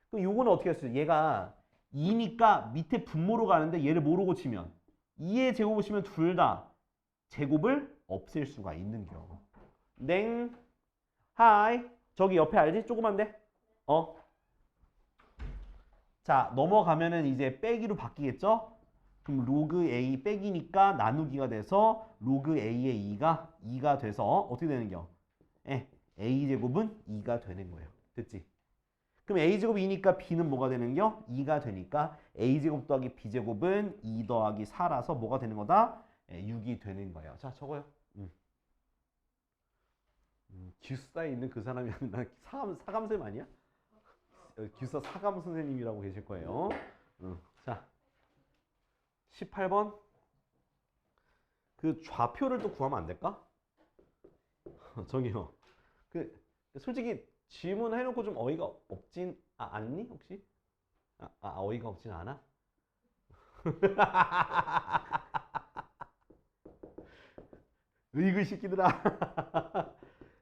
그럼 요거는 어떻게 했어요? 얘가 2니까 밑에 분모로 가는데 얘를 뭐로 고치면? 2의 제곱을 치면 둘 다 제곱을 없앨 수가 있는 경우. 냉, 하이. 저기 옆에 알지? 조그만데? 자, 넘어가면은 이제 빼기로 바뀌겠죠? 그럼 로그 A 빼기니까 나누기가 돼서 로그 A의 2가 돼서 어떻게 되는겨? A제곱은 2가 되는 거예요. 됐지? 그럼 A제곱이 2니까 B는 뭐가 되는겨? 2가 되니까 A제곱 더하기 B제곱은 2 더하기 4라서 뭐가 되는 거다? 6이 되는 거예요. 자, 적어요. 기숙사에 있는 그 사람이 나 사감쌤 아니야? 기숙사 사감 선생님이라고 계실 거예요. 자, 18번. 그 좌표를 또 구하면 안 될까? 저기요. 솔직히 질문해놓고 좀 어이가 없진 않니 혹시? 어이가 없진 않아? 으이그 시키더라.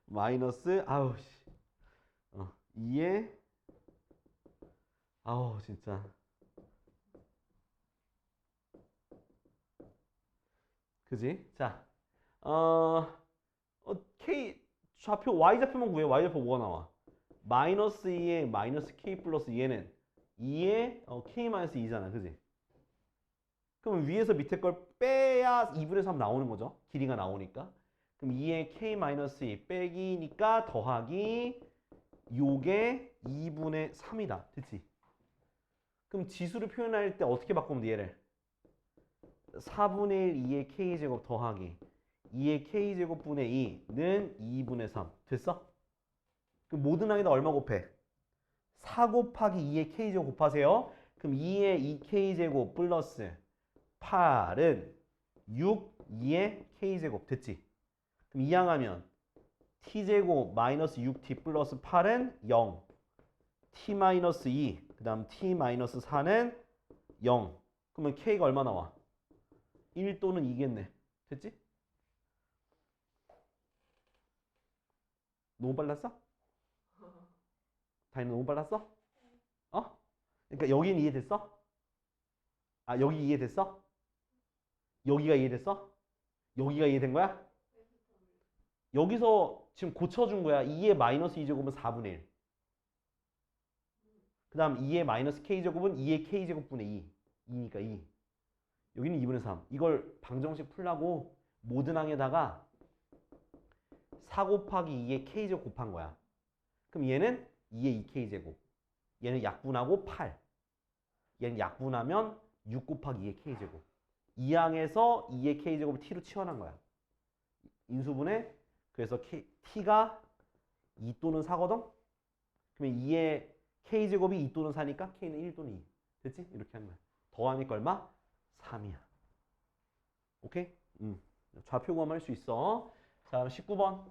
마이너스 아우 씨. 2에 아우 진짜. 그지? 자, K 좌표 Y좌표만 구해. Y좌표 뭐가 나와? 마이너스 2에 마이너스 K 플러스 얘는 2에 K 마이너스 2잖아. 그지? 그럼 위에서 밑에 걸 빼야 2분의 3 나오는 거죠. 길이가 나오니까. 그럼 2에 K 마이너스 2 빼기니까 더하기 요게 2분의 3이다. 됐지? 그럼 지수를 표현할 때 어떻게 바꾸면 돼 얘를? 4분의 1 2의 K제곱 더하기 2의 K제곱 분의 2는 2분의 3. 됐어? 그럼 모든 항에다 얼마 곱해? 4 곱하기 2의 K제곱 곱하세요. 그럼 2의 2K제곱 플러스 8은 6, 2의 K제곱. 됐지? 그럼 이항하면 T제곱 마이너스 6T 플러스 8은 0. T 마이너스 2. 그 다음 T 마이너스 4는 0. 그러면 K가 얼마 나와? 1 또는 2겠네. 됐지? 너무 빨랐어? 다이는 너무 빨랐어? 그러니까 여기는 이해됐어? 여기 이해됐어? 여기가 이해됐어? 여기가 이해된 거야? 여기서 지금 고쳐준 거야. 2의 마이너스 2제곱은 4분의 1. 그 다음 2의 마이너스 K제곱은 2의 K제곱분의 2. 2니까 2. 여기는 2분의 3. 이걸 방정식 풀라고 모든 항에다가 4 곱하기 2의 K제곱 곱한 거야. 그럼 얘는 2의 2K제곱. 얘는 약분하고 8. 얘는 약분하면 6 곱하기 2의 K제곱. 이 항에서 2의 K제곱을 T로 치환한 거야. 인수분해. 그래서 T가 2 또는 4거든? 그러면 2의 K제곱이 2 또는 4니까 K는 1 또는 2. 됐지? 이렇게 하는 거야. 더하니까 얼마? 3이야. 오케이? 좌표 구함할 수 있어. 자, 19번.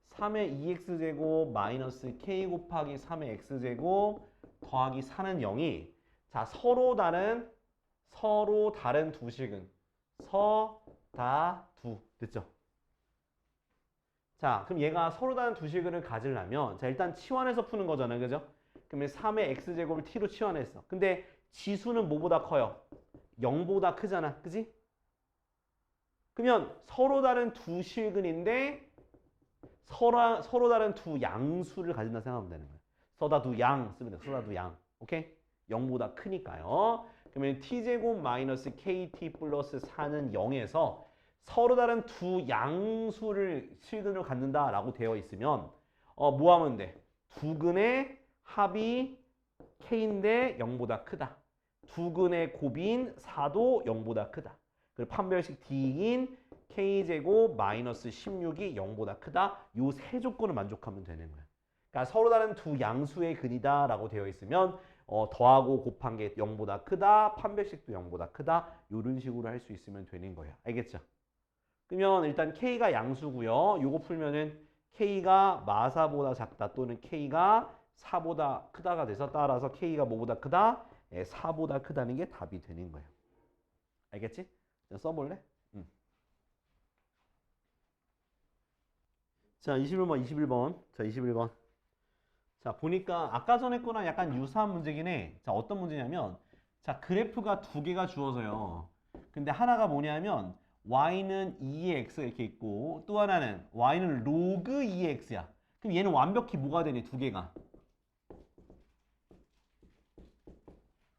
3의 2x제곱 마이너스 k 곱하기 3의 x제곱 더하기 4는 0이 자 서로 다른 두 식은 서다두 됐죠? 자 그럼 얘가 서로 다른 두 식을 가지려면 자 일단 치환해서 푸는 거잖아요. 그죠? 그러면 3의 x제곱을 t로 치환했어. 근데 지수는 뭐보다 커요? 0보다 크잖아. 그지? 그러면 서로 다른 두 실근인데 서로 다른 두 양수를 가진다 생각하면 되는 거예요. 서다 두 양 쓰면 돼요. 서다 두 양. 오케이? 0보다 크니까요. 그러면 t제곱 마이너스 kt 플러스 4는 0에서 서로 다른 두 양수를 실근을 갖는다라고 되어 있으면 뭐 하면 돼? 두 근의 합이 k인데 0보다 크다. 두 근의 곱인 4도 0보다 크다. 그리고 판별식 d인 k제곱 마이너스 16이 0보다 크다. 요 세 조건을 만족하면 되는 거야. 그러니까 서로 다른 두 양수의 근이다 라고 되어 있으면 더하고 곱한 게 0보다 크다. 판별식도 0보다 크다. 이런 식으로 할 수 있으면 되는 거예요. 알겠죠? 그러면 일단 k가 양수고요. 요거 풀면은 k가 마사보다 작다 또는 k가 4보다 크다가 돼서 따라서 k가 뭐보다 크다? 4보다 크다는 게 답이 되는 거예요. 알겠지? 써볼래? 자, 21번. 자, 21번. 자, 보니까 아까 전에 거랑 약간 유사한 문제긴 해. 자, 어떤 문제냐면 자, 그래프가 두 개가 주어져요. 근데 하나가 뭐냐면 y는 2x 이렇게 있고 또 하나는 y는 로그 2x야. 그럼 얘는 완벽히 뭐가 되니? 두 개가.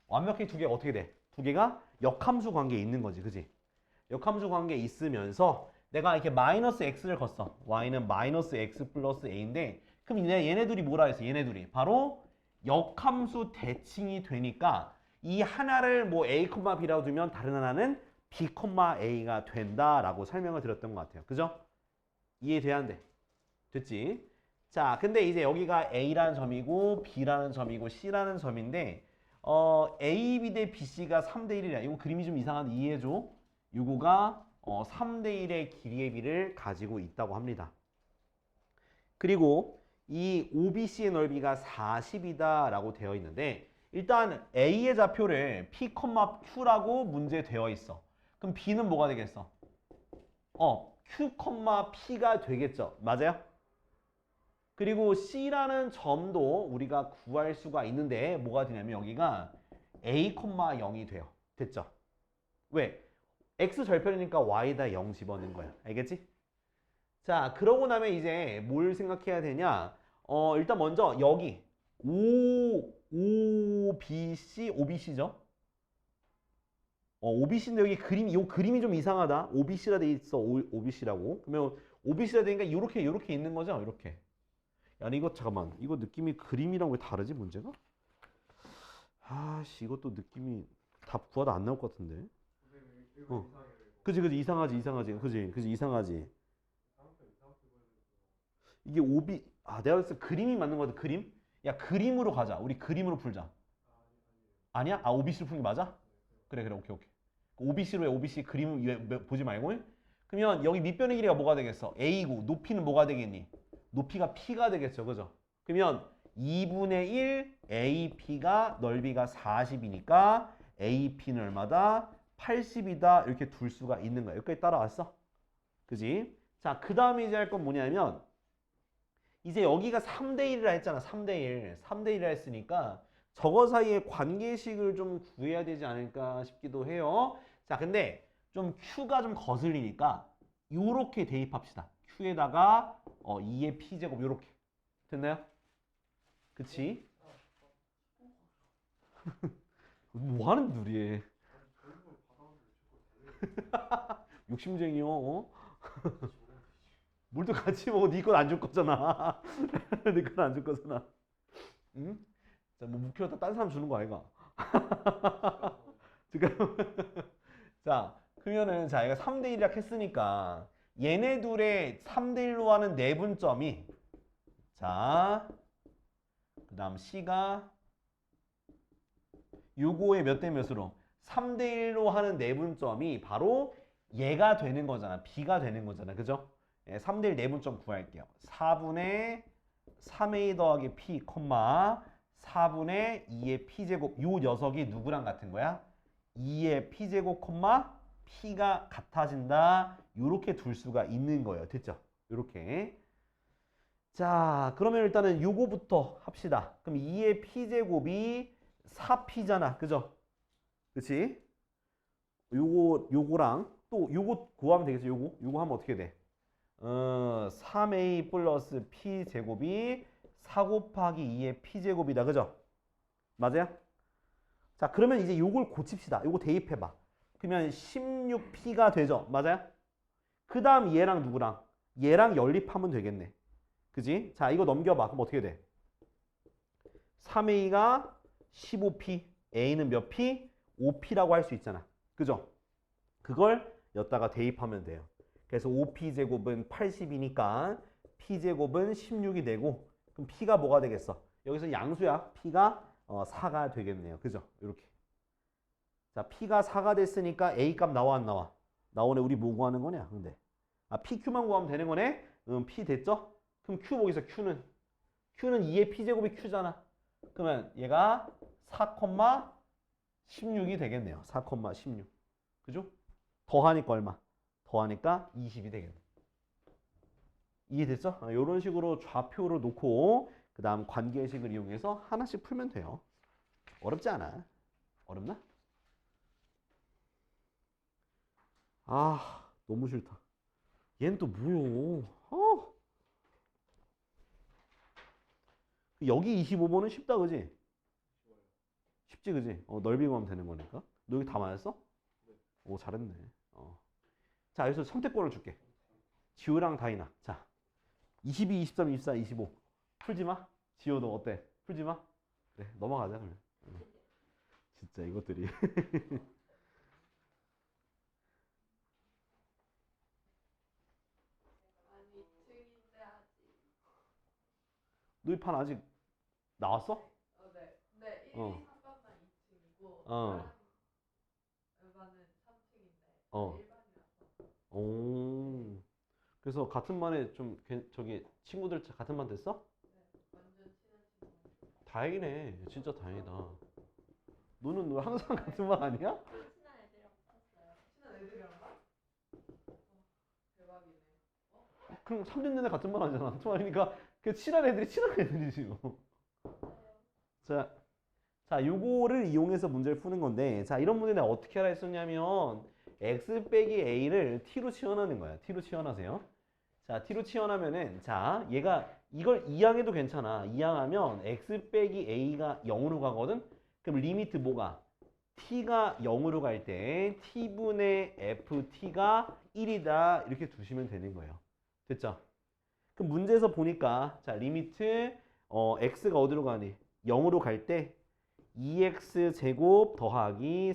완벽히 두 개가 어떻게 돼? 두 개가 역함수 관계에 있는 거지. 그지? 역함수 관계에 있으면서 내가 이렇게 마이너스 x를 걷어. y는 마이너스 x 플러스 a인데 그럼 얘네들이 뭐라 했어? 얘네들이 바로 역함수 대칭이 되니까 이 하나를 뭐 a, b라고 두면 다른 하나는 b, a가 된다라고 설명을 드렸던 것 같아요. 그죠? 이해돼야 안 돼? 됐지? 자, 근데 이제 여기가 a라는 점이고 b라는 점이고 c라는 점인데 a, b 대 b, c가 3대 1이라. 이거 그림이 좀 이상한데 이해해줘. 요거가 3대 1의 길이의 비를 가지고 있다고 합니다. 그리고 이 OBC의 넓이가 40이다 라고 되어 있는데 일단 A의 좌표를 P, Q라고 문제에 되어 있어. 그럼 B는 뭐가 되겠어? Q, P가 되겠죠. 맞아요? 그리고 C라는 점도 우리가 구할 수가 있는데 뭐가 되냐면 여기가 A, 0이 돼요. 됐죠? 왜? X 절편이니까 Y에다 0 집어넣은 거야. 알겠지? 자, 그러고 나면 이제 뭘 생각해야 되냐? 일단 먼저 여기 OBC, OBC죠? OBC인데 여기 요 그림이 좀 이상하다. OBC라 돼 있어. OBC라고. 그러면 OBC라 되니까 이렇게 있는 거죠? 이렇게. 야, 이거 잠깐만. 이거 느낌이 그림이랑 왜 다르지, 문제가? 아씨, 이것도 느낌이 답 구하다 안 나올 것 같은데. 그지, 이상하지. 그지, 이상하지. 이게 내가 봤을 때 그림이 맞는 것 같아. 그림? 야, 그림으로 가자. 우리 그림으로 풀자. 아니야? OBC로 푸는 게 맞아? 그래, 오케이. OBC로 해. OBC 그림 보지 말고. 그러면 여기 밑변의 길이가 뭐가 되겠어? A고 높이는 뭐가 되겠니? 높이가 P가 되겠죠. 그죠? 그러면 2분의 1 AP가 넓이가 40이니까 AP는 얼마다? 80이다. 이렇게 둘 수가 있는 거야. 여기까지 따라왔어? 그지? 자, 그 다음에 이제 할 건 뭐냐면 이제 여기가 3대 1이라 했잖아. 3대 1. 3대 1이라 했으니까 저거 사이에 관계식을 좀 구해야 되지 않을까 싶기도 해요. 자, 근데 좀 Q가 좀 거슬리니까 요렇게 대입합시다. Q에다가 2의 P제곱 요렇게. 됐나요? 그치? 뭐 하는 둘이 욕심쟁이요. 물도 같이 먹어. 네 건 안 줄 거잖아. 네 건 안 줄 거잖아. 응? 자, 뭐 묵혀놨다 딴 사람 주는 거 아이가? 지금 자, 그러면은 자, 얘가 3대 1이라 했으니까 얘네 둘의 3대 1로 하는 내분점이 자, 그 다음 C가 요거의 몇 대 몇으로? 3대 1로 하는 내분점이 바로 얘가 되는 거잖아. b가 되는 거잖아. 그죠? 3대 1 내분점 구할게요. 4분의 3a 더하기 p, 4분의 2의 p제곱. 요 녀석이 누구랑 같은 거야? 2의 p제곱, p가 같아진다. 요렇게 둘 수가 있는 거예요. 됐죠? 요렇게. 자, 그러면 일단은 요거부터 합시다. 그럼 2의 p제곱이 4p잖아. 그죠? 그치? 요거랑 또 요거 구하면 되겠지. 요거 하면 어떻게 돼? 3a 플러스 p제곱이 4 곱하기 2의 p제곱이다. 그죠? 맞아요? 자, 그러면 이제 요걸 고칩시다. 요거 대입해봐. 그러면 16p가 되죠? 맞아요? 그 다음 얘랑 누구랑? 얘랑 연립하면 되겠네. 그지? 자, 이거 넘겨봐. 그럼 어떻게 돼? 3a가 15p, a는 몇 p? 5p라고 할 수 있잖아. 그죠? 그걸 여기다가 대입하면 돼요. 그래서 5p제곱은 80이니까 p제곱은 16이 되고, 그럼 p가 뭐가 되겠어? 여기서 양수야. p가 4가 되겠네요. 그죠? 이렇게. 자, p가 4가 됐으니까 a 값 나와 안 나와? 나오네. 우리 뭐 구하는 거냐? 근데 pq만 구하면 되는 거네? p 됐죠? 그럼 q 보기서 q는 2의 p제곱이 q잖아. 그러면 얘가 4,16이 되겠네요. 4,16. 그죠? 더하니까 얼마? 더하니까 20이 되겠네. 이해됐죠? 이런 식으로 좌표를 놓고 그 다음 관계식을 이용해서 하나씩 풀면 돼요. 어렵지 않아. 어렵나? 아, 너무 싫다. 얘는 또 뭐요? 여기 25번은 쉽다, 그지? 쉽지, 그지? 넓이 구하면 되는 거니까. 너 여기 다 맞았어? 오, 잘했네. 자, 여기서 선택권을 줄게. 지호랑 다이나. 자, 22, 23, 24, 25. 풀지 마. 지호도 어때? 풀지 마. 그래, 넘어가자, 그러면. 진짜 이것들이. 너희 판 아직 나왔어? 네. 근데 1, 어. 2, 3반만 2층이고 어. 일반은 3층인데 어. 일반이라서. 오. 그래서 같은 반에 좀 저기 친구들 같은 반 됐어? 네. 완전 친한 친구. 다행이네. 진짜 다행이다. 너는 항상 같은 반 아니야? 친한 애들이랑 붙었어요. 친한 애들이랑 봐? 대박이네. 그럼 3년 내내 같은 반 하잖아. 같은 반이니까 그 친한 애들이 친한 애들이지 뭐. 자, 요거를 이용해서 문제를 푸는 건데, 자, 이런 문제 내가 어떻게 하라 했었냐면 x 빼기 a를 t로 치환하는 거야. t로 치환하세요. 자, t로 치환하면은, 자, 얘가 이걸 이항해도 괜찮아. 이항하면 x 빼기 a가 0으로 가거든. 그럼 리미트 뭐가? t가 0으로 갈 때 t분의 ft가 1이다. 이렇게 두시면 되는 거예요. 됐죠? 그럼 문제에서 보니까, 자, 리미트 x가 어디로 가니? 0으로 갈 때 2x 제곱 더하기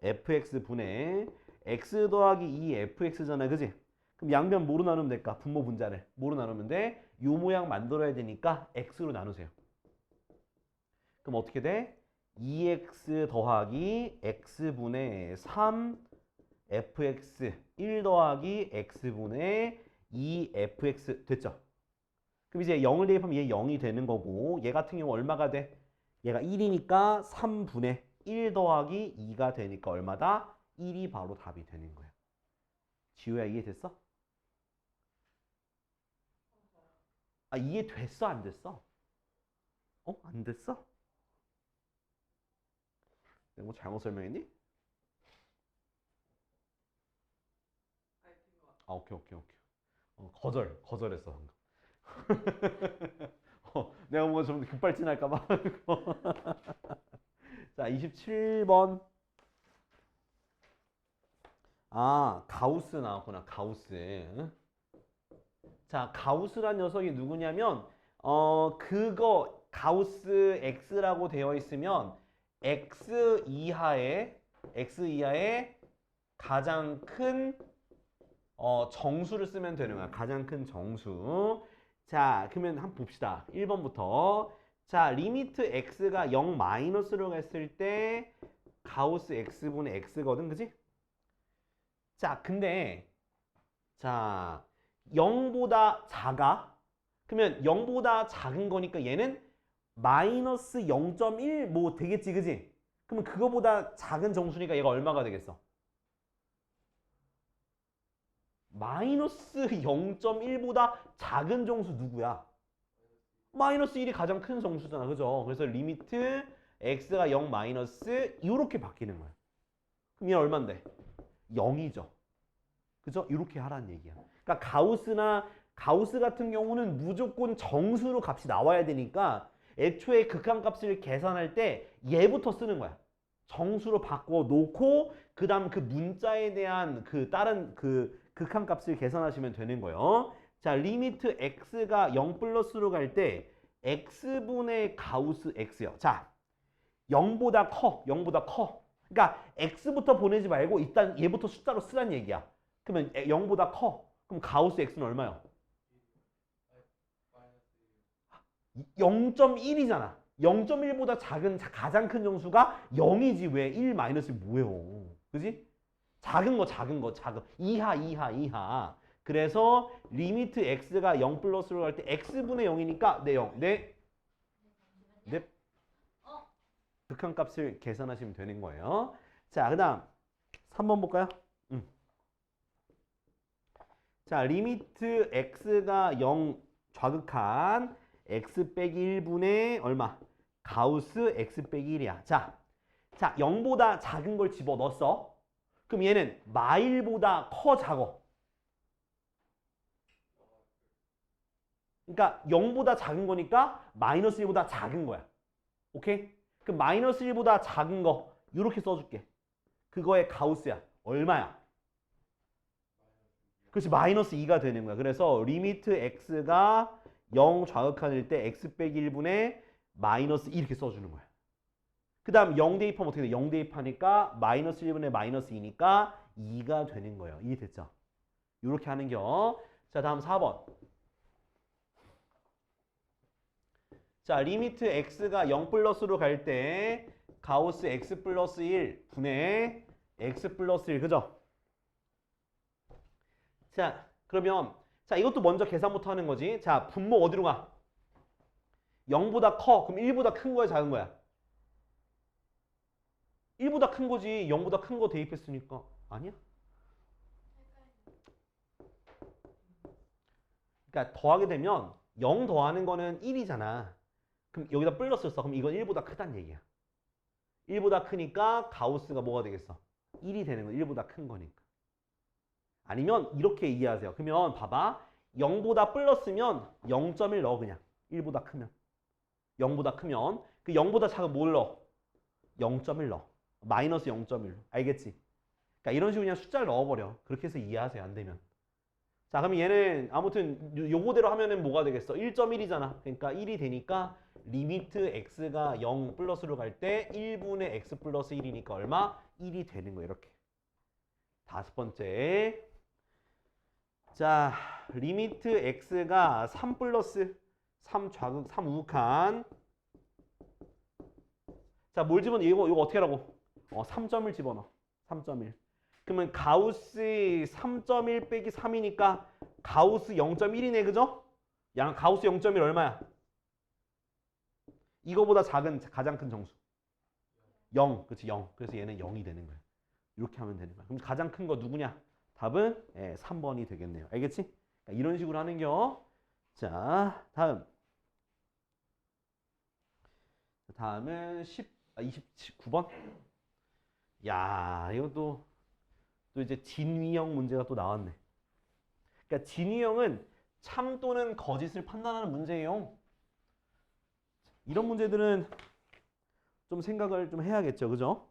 3fx분의 x 더하기 2fx잖아. 그지? 그럼 양변 뭐로 나누면 될까? 분모 분자를. 뭐로 나누면 돼? 요 모양 만들어야 되니까 x로 나누세요. 그럼 어떻게 돼? 2x 더하기 x분의 3fx 1 더하기 x분의 2fx 됐죠? 그럼 이제 0을 대입하면 얘 0이 되는 거고 얘 같은 경우 얼마가 돼? 얘가 1이니까 3분의 1 더하기 2가 되니까 얼마다? 1이 바로 답이 되는 거야. 지우야 이해됐어? 아 이해됐어? 안 됐어? 안 됐어? 내가 뭐 잘못 설명했니? 아 오케이. 거절했어 방금. 내가 뭐 좀 급발진할까봐. 자, 27번. 아, 가우스 나왔구나. 가우스. 자, 가우스란 녀석이 누구냐면 그거 가우스 x라고 되어 있으면 x 이하의 가장 큰 정수를 쓰면 되는 거야. 가장 큰 정수. 자, 그러면 한번 봅시다. 1번부터 자, 리미트 x가 0 마이너스로 갔을 때 가우스 x분의 x거든, 그지? 자, 근데 자 0보다 작아? 그러면 0보다 작은 거니까 얘는 마이너스 0.1 뭐 되겠지, 그지? 그러면 그거보다 작은 정수니까 얘가 얼마가 되겠어? 마이너스 0.1보다 작은 정수 누구야? 마이너스 1이 가장 큰 정수잖아, 그죠? 그래서 리미트 x가 0 마이너스 이렇게 바뀌는 거야. 그럼 얘 얼만데? 0이죠. 그죠? 이렇게 하라는 얘기야. 그러니까 가우스 같은 경우는 무조건 정수로 값이 나와야 되니까 애초에 극한값을 계산할 때 얘부터 쓰는 거야. 정수로 바꿔 놓고 그다음 그 문자에 대한 그 다른 그 극한값을 계산하시면 되는 거예요. 자, 리미트 x가 0 플러스로 갈 때 x분의 가우스 x요. 자, 0보다 커. 0보다 커. 그러니까 x부터 보내지 말고 일단 얘부터 숫자로 쓰란 얘기야. 그러면 0보다 커. 그럼 가우스 x는 얼마요? 0.1이잖아. 0.1보다 작은 가장 큰 정수가 0이지 왜 1 마이너스 뭐예요? 그지? 작은 거 작은. 이하. 그래서 리미트 x가 0 플러스로 갈 때 x분의 0이니까 네 0. 네. 극한값을 계산하시면 되는 거예요. 자, 그다음 3번 볼까요? 자, 리미트 x가 0 좌극한 x 빼기 1분의 얼마? 가우스 x 빼기 1이야. 자, 0보다 작은 걸 집어넣었어. 그럼 얘는 마일보다 커 작어? 그러니까 0보다 작은 거니까 마이너스 1보다 작은 거야. 오케이? 그럼 마이너스 1보다 작은 거 이렇게 써줄게. 그거의 가우스야. 얼마야? 그렇지, 마이너스 2가 되는 거야. 그래서 리미트 x가 0 좌극한일 때 x 빼기 1분의 마이너스 2 이렇게 써주는 거야. 그 다음 0 대입하면 어떻게 돼? 0 대입하니까 마이너스 1분의 마이너스 2니까 2가 되는 거예요. 이해됐죠? 이렇게 하는겨. 자, 다음 4번. 자, 리미트 x가 0 플러스로 갈 때 가우스 x 플러스 1 분의 x 플러스 1, 그죠? 자, 그러면 자, 이것도 먼저 계산부터 하는 거지. 자, 분모 어디로 가? 0보다 커. 그럼 1보다 큰 거야, 작은 거야? 1보다 큰 거지. 0보다 큰 거 대입했으니까. 아니야? 그러니까 더하게 되면 0 더하는 거는 1이잖아. 그럼 여기다 플러스 써. 그럼 이건 1보다 크다는 얘기야. 1보다 크니까 가우스가 뭐가 되겠어? 1이 되는 거. 1보다 큰 거니까. 아니면 이렇게 이해하세요. 그러면 봐봐. 0보다 플러스면 0.1 넣어 그냥. 1보다 크면. 0보다 크면. 그 0보다 작은 뭘 넣어? 0.1 넣어. 마이너스 0.1. 알겠지? 그러니까 이런 식으로 그냥 숫자를 넣어버려. 그렇게 해서 이해하세요. 안 되면. 자, 그럼 얘는 아무튼 요거대로 하면은 뭐가 되겠어? 1.1이잖아. 그러니까 1이 되니까 리미트 x가 0 플러스로 갈 때 1분의 x 플러스 1이니까 얼마? 1이 되는 거 이렇게. 다섯 번째. 자, 리미트 x가 3 플러스 3 좌극 3 우극한. 자, 뭘 집어넣어? 이거 어떻게 하라고? 3.1 집어넣어. 3.1. 그러면 가우스 3.1 빼기 3이니까 가우스 0.1이네, 그죠? 양 가우스 0.1 얼마야? 이거보다 작은 가장 큰 정수. 0. 그렇지, 0. 그래서 얘는 0이 되는 거야. 이렇게 하면 되는 거야. 그럼 가장 큰 거 누구냐? 답은 3번이 되겠네요. 알겠지? 그러니까 이런 식으로 하는겨. 자, 다음은 29번. 야, 이것도 또 이제 진위형 문제가 또 나왔네. 그러니까 진위형은 참 또는 거짓을 판단하는 문제예요. 이런 문제들은 좀 생각을 좀 해야겠죠, 그죠?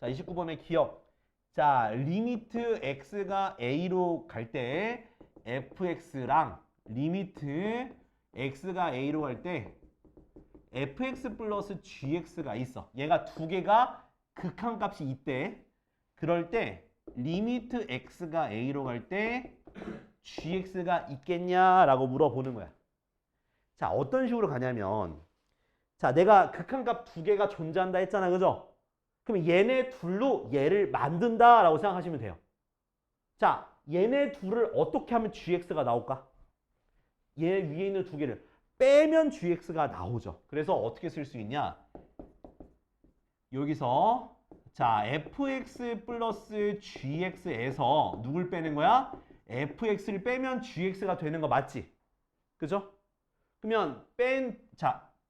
자, 29번의 기억. 자, 리미트 x가 a로 갈 때 fx랑 리미트 x가 a로 갈 때 fx 플러스 gx가 있어. 얘가 두 개가 극한값이 있대. 그럴 때 리미트 x가 a로 갈 때 gx가 있겠냐라고 물어보는 거야. 자, 어떤 식으로 가냐면 자, 내가 극한값 두 개가 존재한다 했잖아. 그죠? 그럼 얘네 둘로 얘를 만든다라고 생각하시면 돼요. 자, 얘네 둘을 어떻게 하면 gx가 나올까? 얘 위에 있는 두 개를 빼면 gx가 나오죠. 그래서 어떻게 쓸 수 있냐? 여기서 자, fx 플러스 gx에서 누굴 빼는 거야? fx를 빼면 gx가 되는 거 맞지? 그죠? 그러면 빼면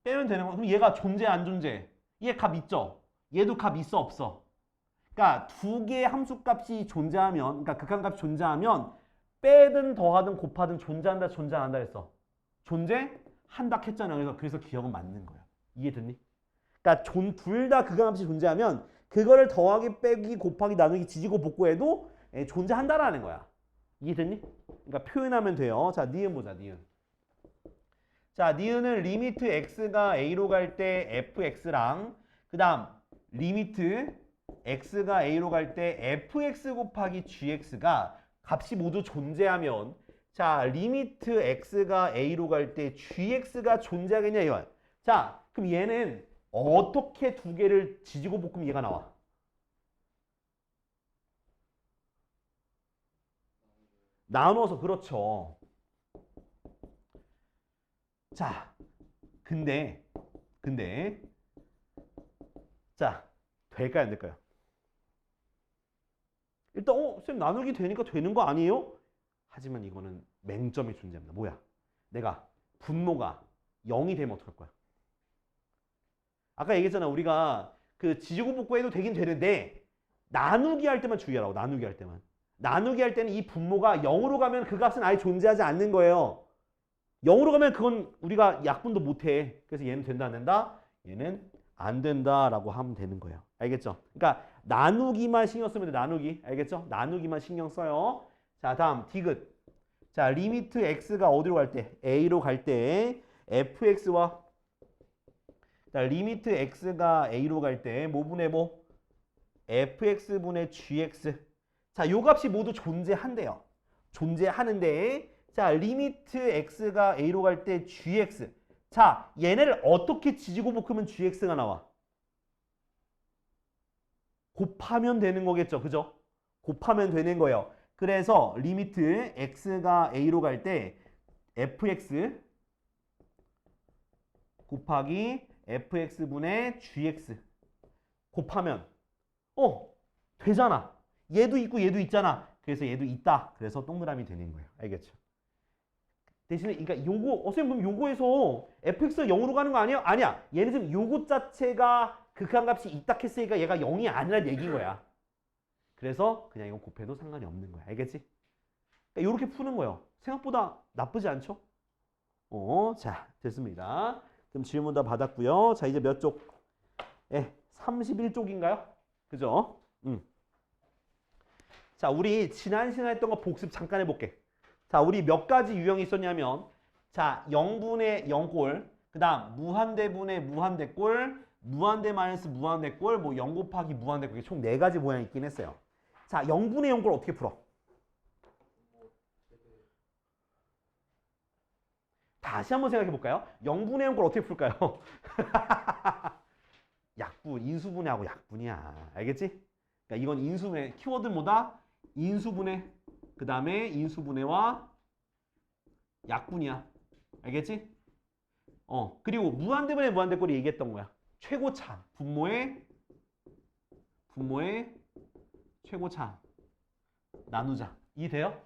되는 거. 그럼 얘가 존재 안 존재? 얘 값 있죠? 얘도 값 있어 없어? 그러니까 두 개의 함수값이 존재하면, 그러니까 극한값이 존재하면 빼든 더하든 곱하든 존재한다 존재한다 했어. 존재한다 했잖아. 그래서 기억은 맞는 거야. 이해됐니? 그러니까 둘 다 극한값이 존재하면 그거를 더하기 빼기 곱하기 나누기 지지고 볶고해도 존재한다라는 거야. 이해됐니? 그러니까 표현하면 돼요. 자, 니은 보자. 니은. 자, 니은은 리미트 x가 a로 갈 때 fx랑 그 다음 리미트 x가 a로 갈 때 fx 곱하기 gx가 값이 모두 존재하면 자, 리미트 x가 a로 갈 때 gx가 존재하겠냐 이거야. 자, 그럼 얘는 어떻게 두 개를 지지고 볶으면 얘가 나와? 나누어서. 그렇죠. 자, 근데 자, 될까요 안 될까요? 일단 쌤 나누기 되니까 되는 거 아니에요? 하지만 이거는 맹점이 존재합니다. 뭐야? 내가 분모가 0이 되면 어떡할 거야? 아까 얘기했잖아. 우리가 그 지지고 볶고 해도 되긴 되는데 나누기 할 때만 주의하라고. 나누기 할 때만. 나누기 할 때는 이 분모가 0으로 가면 그 값은 아예 존재하지 않는 거예요. 0으로 가면 그건 우리가 약분도 못해. 그래서 얘는 된다 안 된다? 얘는 안 된다라고 하면 되는 거예요. 알겠죠? 그러니까 나누기만 신경 쓰면 돼. 나누기. 알겠죠? 나누기만 신경 써요. 자, 다음 디귿. 자, 리미트 x가 어디로 갈 때? a로 갈 때 fx와 자, 리미트 x가 a로 갈 때 뭐분의 뭐? fx분의 gx. 자, 요 값이 모두 존재한대요. 존재하는데 자, 리미트 x가 a로 갈 때 gx. 자, 얘네를 어떻게 지지고 볶으면 gx가 나와? 곱하면 되는 거겠죠. 그죠? 곱하면 되는 거예요. 그래서 리미트 x가 a로 갈 때 fx 곱하기 fx분의 gx 곱하면 되잖아. 얘도 있고 얘도 있잖아. 그래서 얘도 있다. 그래서 동그라미 되는 거예요. 알겠죠? 대신에 그러니까 요거 선생님 그럼 요거에서 fx가 0으로 가는 거 아니야? 아니야. 얘는 지금 요거 자체가 극한값이 있다 했으니까 얘가 0이 아니라 얘기인 거야. 그래서 그냥 이거 곱해도 상관이 없는 거야. 알겠지? 그러니까 이렇게 푸는 거예요. 생각보다 나쁘지 않죠? 자, 됐습니다. 그럼 질문 다 받았고요. 자, 이제 몇 쪽? 31쪽인가요? 그죠? 자, 우리 지난 시간에 했던 거 복습 잠깐 해볼게. 자, 우리 몇 가지 유형이 있었냐면 자, 0분의 0꼴, 그 다음 무한대분의 무한대꼴, 무한대 마이너스 무한대꼴, 뭐 0 곱하기 무한대꼴, 총 4가지 모양이 있긴 했어요. 자, 0분의 0꼴 어떻게 풀어? 다시 한번 생각해 볼까요? 0분의 0꼴 어떻게 풀까요? 약분, 인수분해하고 약분이야. 알겠지? 그러니까 이건 인수분해, 키워드는 뭐다? 인수분해, 그 다음에 인수분해와 약분이야. 알겠지? 그리고 무한대분의 무한대꼴이 얘기했던 거야. 최고차, 분모의 최고차 나누자. 이해돼요?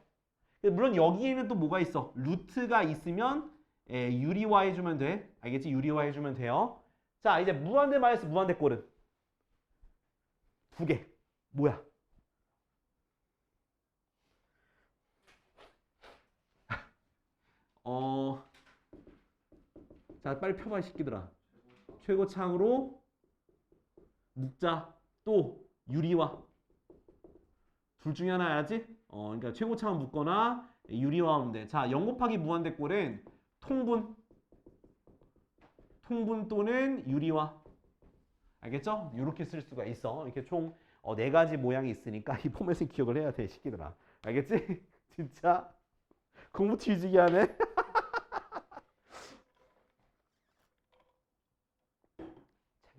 물론 여기에는 또 뭐가 있어? 루트가 있으면 유리화 해주면 돼. 알겠지? 유리화 해주면 돼요. 자, 이제 무한대 마이너스 무한대꼴은 두 개. 뭐야? 자, 빨리 펴봐, 이 새끼들아. 최고창으로 묶자. 또 유리화. 둘 중에 하나 해야지. 그러니까 최고창을 묶거나 유리화하면 돼. 자, 0 곱하기 무한대꼴은 통분 또는 유리화. 알겠죠? 이렇게 쓸 수가 있어. 이렇게 총 4가지 모양이 있으니까 이 포맷을 기억을 해야 돼, 새끼들아. 알겠지? 진짜 공부 뒤지게 하네.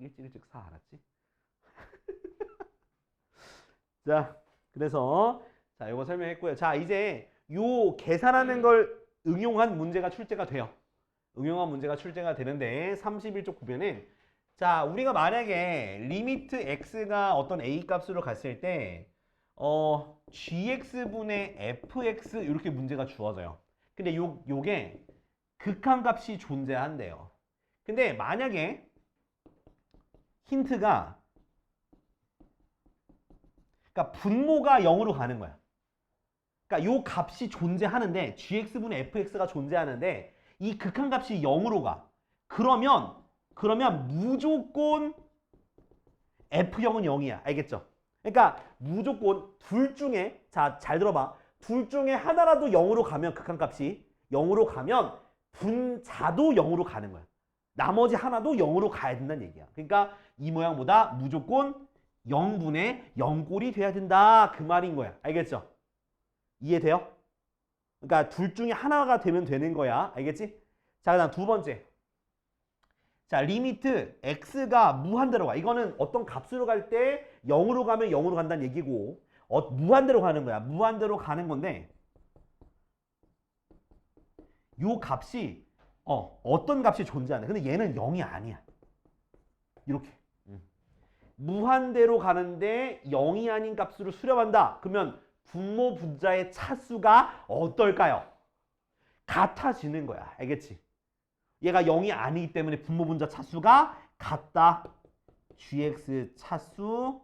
일찍 사 알았지? 자, 그래서 자, 이거 설명했고요. 자, 이제 요 계산하는 걸 응용한 문제가 출제가 돼요. 응용한 문제가 출제가 되는데 31쪽 보면은 자, 우리가 만약에 리미트 x가 어떤 a 값으로 갔을 때 gx분의 fx 이렇게 문제가 주어져요. 근데 요게 극한값이 존재한대요. 근데 만약에 힌트가 그러니까 분모가 0으로 가는 거야. 그러니까 요 값이 존재하는데 gx분의 fx가 존재하는데 이 극한값이 0으로 가. 그러면 무조건 F형은 0이야. 알겠죠? 그러니까 무조건 둘 중에 자, 잘 들어봐. 둘 중에 하나라도 0으로 가면 극한값이 0으로 가면 분자도 0으로 가는 거야. 나머지 하나도 0으로 가야 된다는 얘기야. 그러니까 이 모양보다 무조건 0분의 0꼴이 돼야 된다. 그 말인 거야. 알겠죠? 이해돼요? 그러니까 둘 중에 하나가 되면 되는 거야. 알겠지? 자, 그다음 두 번째. 자, 리미트 x가 무한대로 가. 이거는 어떤 값으로 갈 때 0으로 가면 0으로 간다는 얘기고 무한대로 가는 거야. 무한대로 가는 건데 요 값이 어떤 값이 존재하네. 근데 얘는 0이 아니야. 이렇게. 무한대로 가는데 0이 아닌 값으로 수렴한다. 그러면 분모 분자의 차수가 어떨까요? 같아지는 거야. 알겠지? 얘가 0이 아니기 때문에 분모 분자 차수가 같다. gx 차수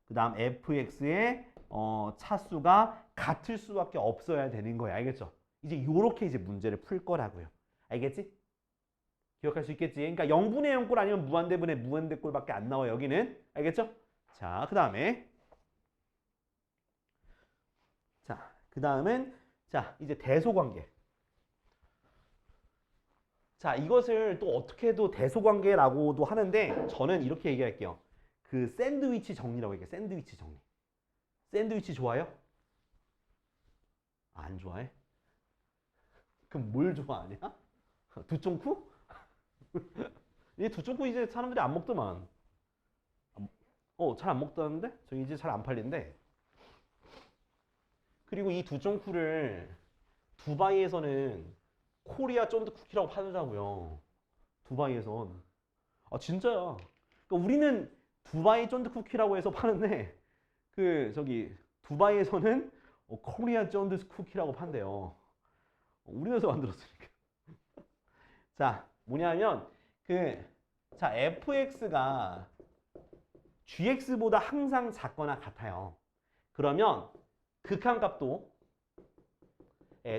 그 다음 fx의 차수가 같을 수밖에 없어야 되는 거야. 알겠죠? 이제 요렇게 이제 문제를 풀 거라고요. 알겠지? 기억할 수 있겠지? 그러니까 0분의 0꼴 아니면 무한대분의 무한대꼴밖에 안 나와 여기는. 알겠죠? 자, 그 다음에 자, 그 다음은 자, 이제 대소관계. 자, 이것을 또 어떻게 해도 대소관계라고도 하는데 저는 이렇게 얘기할게요. 그 샌드위치 정리라고 얘기해요. 샌드위치 정리. 샌드위치 좋아해요? 안 좋아해? 그럼 뭘 좋아하냐? 두쫑쿠? 이 두쫑쿠 이제 사람들이 안 먹더만. 잘 안 먹다는데? 저 이제 잘 안 팔린대. 그리고 이 두쫑쿠를 두바이에서는 코리아 쫀득 쿠키라고 팔더라고요. 두바이에선. 아, 진짜야. 그러니까 우리는 두바이 쫀득 쿠키라고 해서 파는데 두바이에서는 코리아 쫀득 쿠키라고 판대요. 우리나라에서 만들었으니까. 자, 뭐냐면 자, fx가 gx보다 항상 작거나 같아요. 그러면 극한값도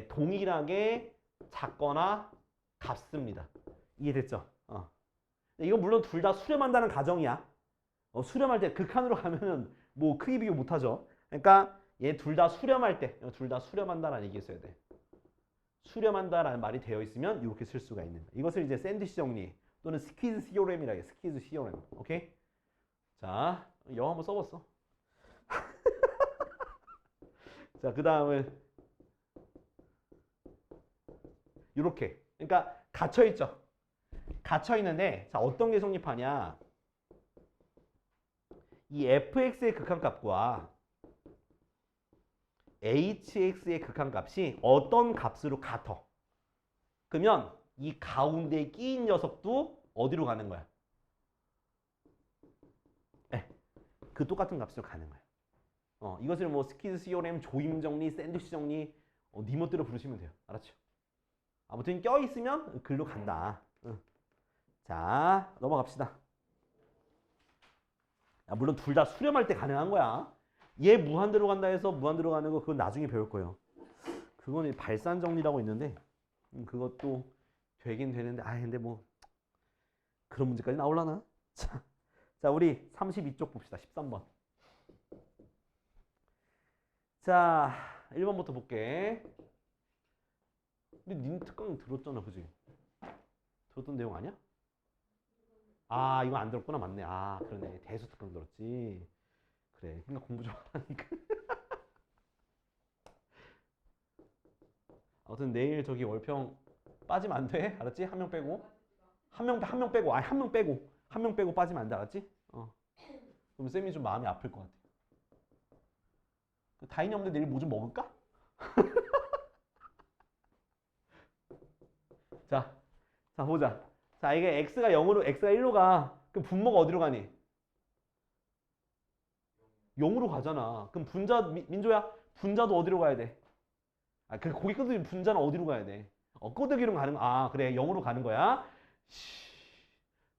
동일하게 작거나 같습니다. 이해됐죠? 이건 물론 둘 다 수렴한다는 가정이야. 수렴할 때 극한으로 가면은 뭐 크기 비교 못하죠. 그러니까 얘 둘 다 수렴할 때 둘 다 수렴한다라는 얘기 써야 돼. 수렴한다라는 말이 되어 있으면 이렇게 쓸 수가 있는 거야. 이것을 이제 샌드위치 정리 또는 스퀴즈 시오렘이라 해. 스퀴즈 시오렘. 오케이? 자, 영어 한번 써봤어. 자, 그 다음은 이렇게. 그러니까 갇혀있죠. 갇혀있는데 자, 어떤 게 성립하냐. 이 fx의 극한값과 hx의 극한값이 어떤 값으로 같아. 그러면 이 가운데에 끼인 녀석도 어디로 가는 거야? 그 똑같은 값으로 가는 거야. 이것을 뭐 스퀴즈 시오렘, 조임 정리, 샌드위치 정리 네 멋대로 부르시면 돼요. 알았죠? 아무튼 껴있으면 글로 간다. 자, 넘어갑시다. 물론 둘 다 수렴할 때 가능한 거야. 얘 무한대로 간다 해서 무한대로 가는 거 그건 나중에 배울 거예요. 그건 발산 정리라고 있는데 그것도 되긴 되는데 근데 뭐 그런 문제까지 나올라나? 자, 우리 32쪽 봅시다. 13번. 자, 1번부터 볼게. 근데 닌 특강 들었잖아, 그지? 들었던 내용 아니야? 이거 안 들었구나. 맞네. 그러네. 대수 특강 들었지. 그래. 그러니까 공부 좀 하니까. 아무튼 내일 저기 월평 빠지면 안 돼. 알았지? 한 명 빼고. 한 명 빼고. 한 명 빼고 빠지면 안 돼, 알았지? 그럼 쌤이 좀 마음이 아플 것 같아. 다인이 없는데 내일 뭐 좀 먹을까? 자, 자 보자. 자, 이게 x가 0으로 x가 1로 가. 그럼 분모가 어디로 가니? 0으로 가잖아. 그럼 분자 민조야, 분자도 어디로 가야 돼? 아, 그 고기 끄덕이 분자는 어디로 가야 돼? 끄덕이로 가는 거. 아, 그래. 0으로 가는 거야.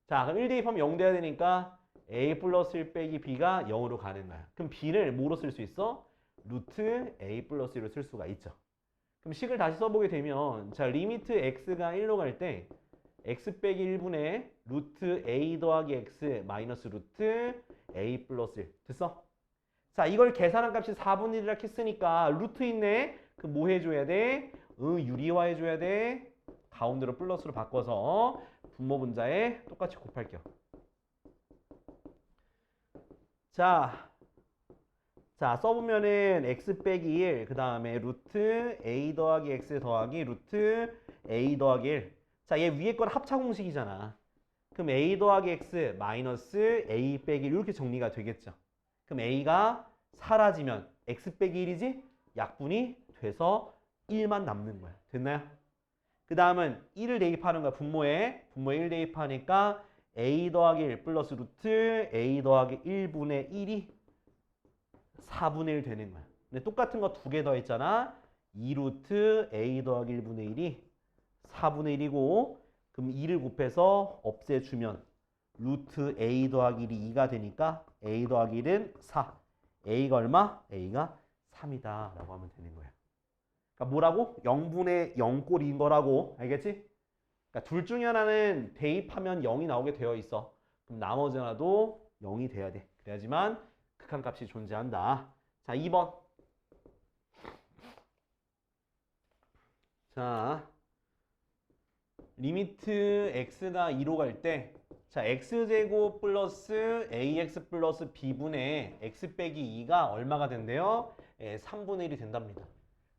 자, 그럼 1 대입하면 0 돼야 되니까 a 플러스 1 빼기 b가 0으로 가는 거야. 그럼 b를 뭐로 쓸 수 있어? 루트 a 플러스 1로 쓸 수가 있죠. 그럼 식을 다시 써보게 되면 자, 리미트 x가 1로 갈 때 x 빼기 1분의 루트 a 더하기 x 마이너스 루트 a 플러스 1 됐어? 자, 이걸 계산한 값이 4분의 1이라 했으니까 루트 있네. 그 뭐 해줘야 돼? 유리화 해줘야 돼. 가운데로 플러스로 바꿔서 분모 분자에 똑같이 곱할게요. 자, 써보면은 x 빼기 1, 그 다음에 루트 a 더하기 x 더하기 루트 a 더하기 1. 자, 얘 위에 건 합차 공식이잖아. 그럼 a 더하기 x 마이너스 a 빼기 1 이렇게 정리가 되겠죠. 그럼 a가 사라지면 x 빼기 1이지? 약분이 돼서 1만 남는 거야. 됐나요? 그 다음은 1을 대입하는 거야. 분모에 1 대입하니까 a 더하기 1 플러스 루트 a 더하기 1분의 1이 4분의 1 되는 거야. 근데 똑같은 거 두 개 더 했잖아. 2루트 a 더하기 1분의 1이 4분의 1이고 그럼 2를 곱해서 없애주면 루트 a 더하기 1이 2가 되니까 a 더하기 1은 4. a가 얼마? a가 3이다 라고 하면 되는 거예요. 그러니까 뭐라고? 0분의 0꼴인 거라고. 알겠지? 그러니까 둘 중에 하나는 대입하면 0이 나오게 되어 있어. 그럼 나머지 하나도 0이 돼야 돼. 그래야지만 극한값이 존재한다. 자, 2번. 자, 리미트 x가 2로 갈 때 자, x제곱 플러스 ax 플러스 b분의 x 빼기 2가 얼마가 된대요? 3분의 1이 된답니다.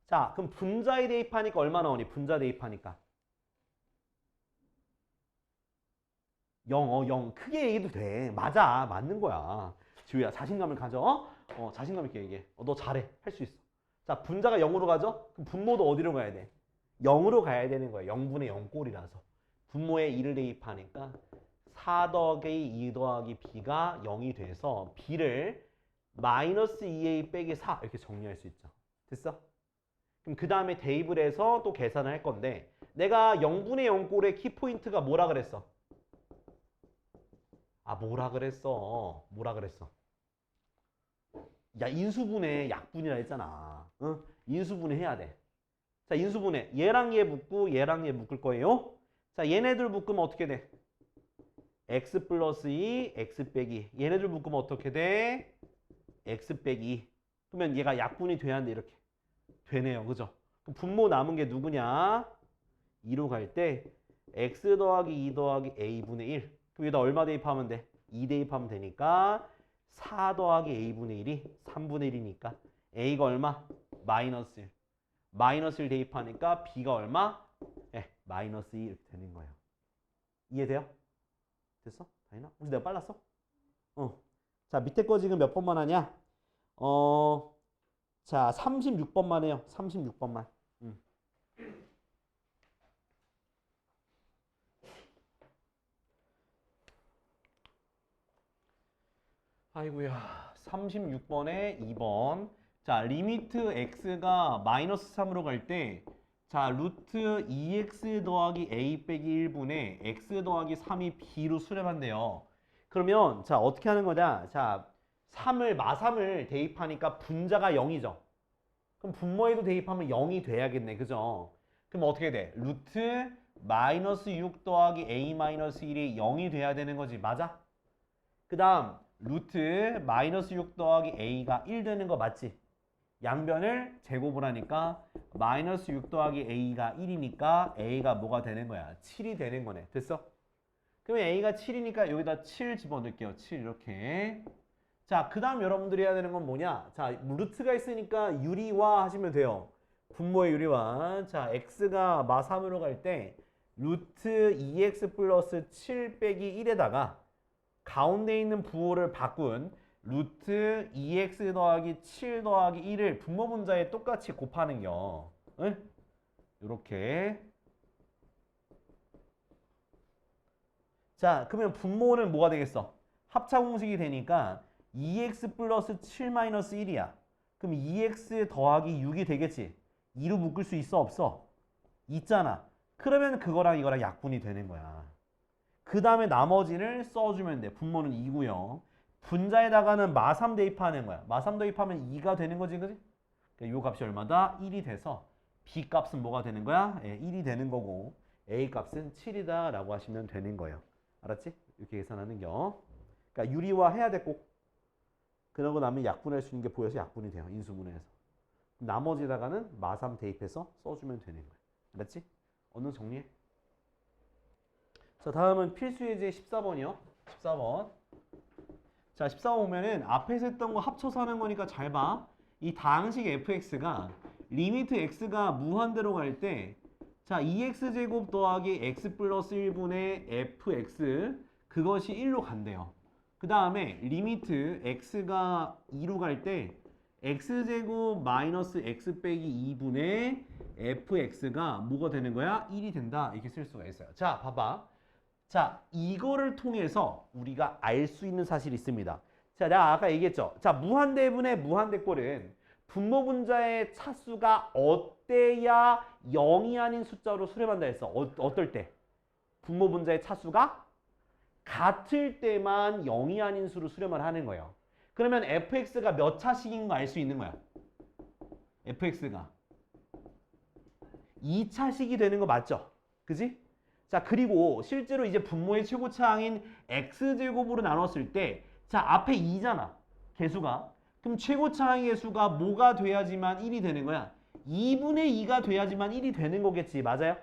자, 그럼 분자에 대입하니까 얼마 나오니? 분자 대입하니까 0, 0. 크게 얘기해도 돼. 맞아. 맞는 거야. 지우야, 자신감을 가져. 자신감 있게 얘기해. 너 잘해. 할 수 있어. 자, 분자가 0으로 가죠? 그럼 분모도 어디로 가야 돼? 0으로 가야 되는 거야. 0분의 0꼴이라서. 분모에 2를 대입하니까 4 더하기 2 더하기 b가 0이 돼서 b를 마이너스 2a 빼기 4 이렇게 정리할 수 있죠. 됐어? 그럼 그 다음에 대입을 해서 또 계산을 할 건데 내가 0분의 0꼴의 키포인트가 뭐라 그랬어? 아, 뭐라 그랬어? 야, 인수분해 약분이라 했잖아. 응? 인수분해 해야 돼. 자, 인수분해. 얘랑 얘 묶고 얘랑 얘 묶을 거예요. 자, 얘네들 묶으면 어떻게 돼? x 플러스 2, x 빼기. 얘네들 묶으면 어떻게 돼? x 빼기 2. 그러면 얘가 약분이 돼야 하는데 이렇게. 되네요. 그죠? 그럼 분모 남은 게 누구냐? 2로 갈 때 x 더하기 2 더하기 a분의 1. 그럼 여기다 얼마 대입하면 돼? 2 대입하면 되니까 4 더하기 a분의 1이 3분의 1이니까 a가 얼마? 마이너스 1. 마이너스 1 대입하니까 b가 얼마? 마이너스 2 이렇게 되는 거예요. 이해돼요? 됐어? 다이나? 혹시 내가 빨랐어? 자, 밑에 거 지금 몇 번만 하냐? 자, 36번만 해요. 36번만. 아이고야. 36번에 2번. 자, 리미트 x가 마이너스 3으로 갈 때 자, 루트 2x 더하기 a 빼기 1분의 x 더하기 3이 b로 수렴한대요. 그러면 자, 어떻게 하는 거냐? 자, 마3을 대입하니까 분자가 0이죠. 그럼 분모에도 대입하면 0이 돼야겠네. 그죠? 그럼 어떻게 돼? 루트 마이너스 6 더하기 a 마이너스 1이 0이 돼야 되는 거지. 맞아? 그 다음 루트 마이너스 6 더하기 a가 1 되는 거 맞지? 양변을 제곱을 하니까 마이너스 6 더하기 a가 1이니까 a가 뭐가 되는 거야? 7이 되는 거네. 됐어? 그러면 a가 7이니까 여기다 7 집어넣을게요. 7 이렇게. 자, 그 다음 여러분들이 해야 되는 건 뭐냐? 자, 루트가 있으니까 유리화 하시면 돼요. 분모의 유리화. 자, x가 마3으로 갈 때 루트 2x 플러스 7 빼기 1에다가 가운데 있는 부호를 바꾼 루트 2x 더하기 7 더하기 1을 분모 분자에 똑같이 곱하는 겨. 응? 요렇게. 자, 그러면 분모는 뭐가 되겠어? 합차 공식이 되니까 2x 플러스 7 마이너스 1이야. 그럼 2x 더하기 6이 되겠지? 2로 묶을 수 있어 없어? 있잖아. 그러면 그거랑 이거랑 약분이 되는 거야. 그 다음에 나머지를 써주면 돼. 분모는 2고요. 분자에다가는 마3 대입하는 거야. 마3 대입하면 2가 되는 거지, 그지? 그러니까 이 값이 얼마다? 1이 돼서 b 값은 뭐가 되는 거야? 1이 되는 거고 a 값은 7이다 라고 하시면 되는 거예요. 알았지? 이렇게 계산하는 겨. 그러니까 유리화 해야 돼 꼭. 그러고 나면 약분할 수 있는 게 보여서 약분이 돼요. 인수분해해서. 나머지다가는 마3 대입해서 써주면 되는 거예요. 알았지? 어느 정리해? 자, 다음은 필수 예제 14번이요. 14번. 자, 14번 보면은 앞에서 했던 거 합쳐서 하는 거니까 잘 봐. 이 다항식 fx가 리미트 x가 무한대로 갈 때 자, 2x제곱 더하기 x 플러스 1분의 fx 그것이 1로 간대요. 그 다음에 리미트 x가 2로 갈 때 x제곱 마이너스 x 빼기 2분의 fx가 뭐가 되는 거야? 1이 된다. 이렇게 쓸 수가 있어요. 자, 봐봐. 자, 이거를 통해서 우리가 알 수 있는 사실이 있습니다. 자, 내가 아까 얘기했죠. 자, 무한대분의 무한대꼴은 분모 분자의 차수가 어때야 0이 아닌 숫자로 수렴한다 했어. 어떨 때? 분모 분자의 차수가 같을 때만 0이 아닌 수로 수렴을 하는 거예요. 그러면 fx가 몇 차식인 거 알 수 있는 거야. fx가 2차식이 되는 거 맞죠? 그지? 자, 그리고 실제로 이제 분모의 최고차항인 x제곱으로 나눴을 때 자, 앞에 2잖아. 개수가. 그럼 최고차항의 개수가 뭐가 돼야지만 1이 되는 거야? 2분의 2가 돼야지만 1이 되는 거겠지. 맞아요?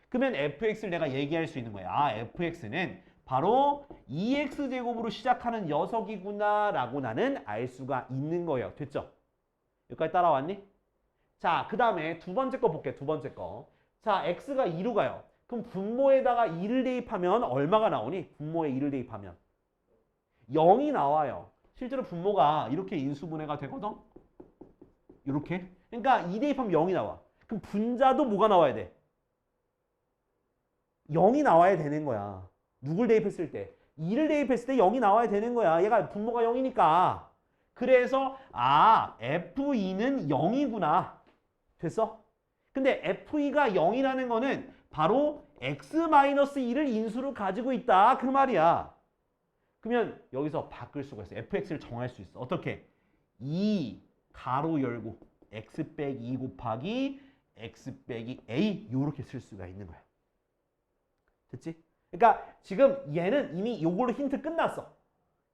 그러면 fx를 내가 얘기할 수 있는 거야. 아, fx는 바로 2x제곱으로 시작하는 녀석이구나 라고 나는 알 수가 있는 거예요. 됐죠? 여기까지 따라왔니? 자, 그 다음에 두 번째 거 볼게. 두 번째 거. 자, x가 2로 가요. 그럼 분모에다가 2를 대입하면 얼마가 나오니? 분모에 2를 대입하면 0이 나와요. 실제로 분모가 이렇게 인수분해가 되거든. 이렇게. 그러니까 2 대입하면 0이 나와. 그럼 분자도 뭐가 나와야 돼? 0이 나와야 되는 거야. 누굴 대입했을 때? 2를 대입했을 때 0이 나와야 되는 거야. 얘가 분모가 0이니까. 그래서 아, F2는 0이구나. 됐어? 근데 F2가 0이라는 거는 바로 x-2를 인수로 가지고 있다. 그 말이야. 그러면 여기서 바꿀 수가 있어. fx를 정할 수 있어. 어떻게? 2 가로 열고 x 빼기 2 곱하기 x 빼기 a 요렇게 쓸 수가 있는 거야. 됐지? 그러니까 지금 얘는 이미 요걸로 힌트 끝났어.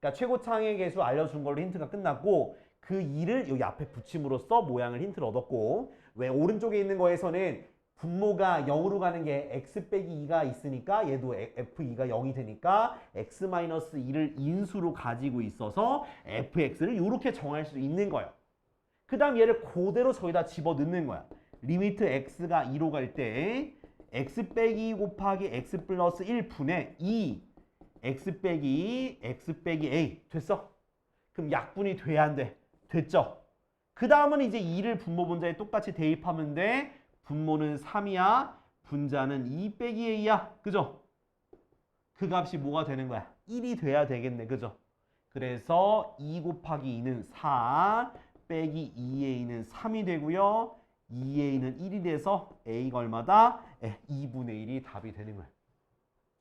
그러니까 최고차항의 개수 알려준 걸로 힌트가 끝났고 그 2를 여기 앞에 붙임으로써 모양을 힌트를 얻었고 왜 오른쪽에 있는 거에서는 분모가 0으로 가는 게 x 빼기 2가 있으니까 얘도 f2가 0이 되니까 x-2를 인수로 가지고 있어서 fx를 이렇게 정할 수 있는 거예요. 그 다음 얘를 그대로 저기다 집어넣는 거야. 리미트 x가 2로 갈 때 x 빼기 2 곱하기 x 플러스 1분의 2 x 빼기 a 됐어? 그럼 약분이 돼야 안 돼? 됐죠? 그 다음은 이제 2를 분모 분자에 똑같이 대입하면 돼. 분모는 3이야. 분자는 2 빼기 a야. 그죠? 그 값이 뭐가 되는 거야? 1이 돼야 되겠네. 그죠? 그래서 2 곱하기 2는 4 빼기 2a는 3이 되고요. 2a는 1이 돼서 a가 얼마다? 2분의 1이 답이 되는 거야.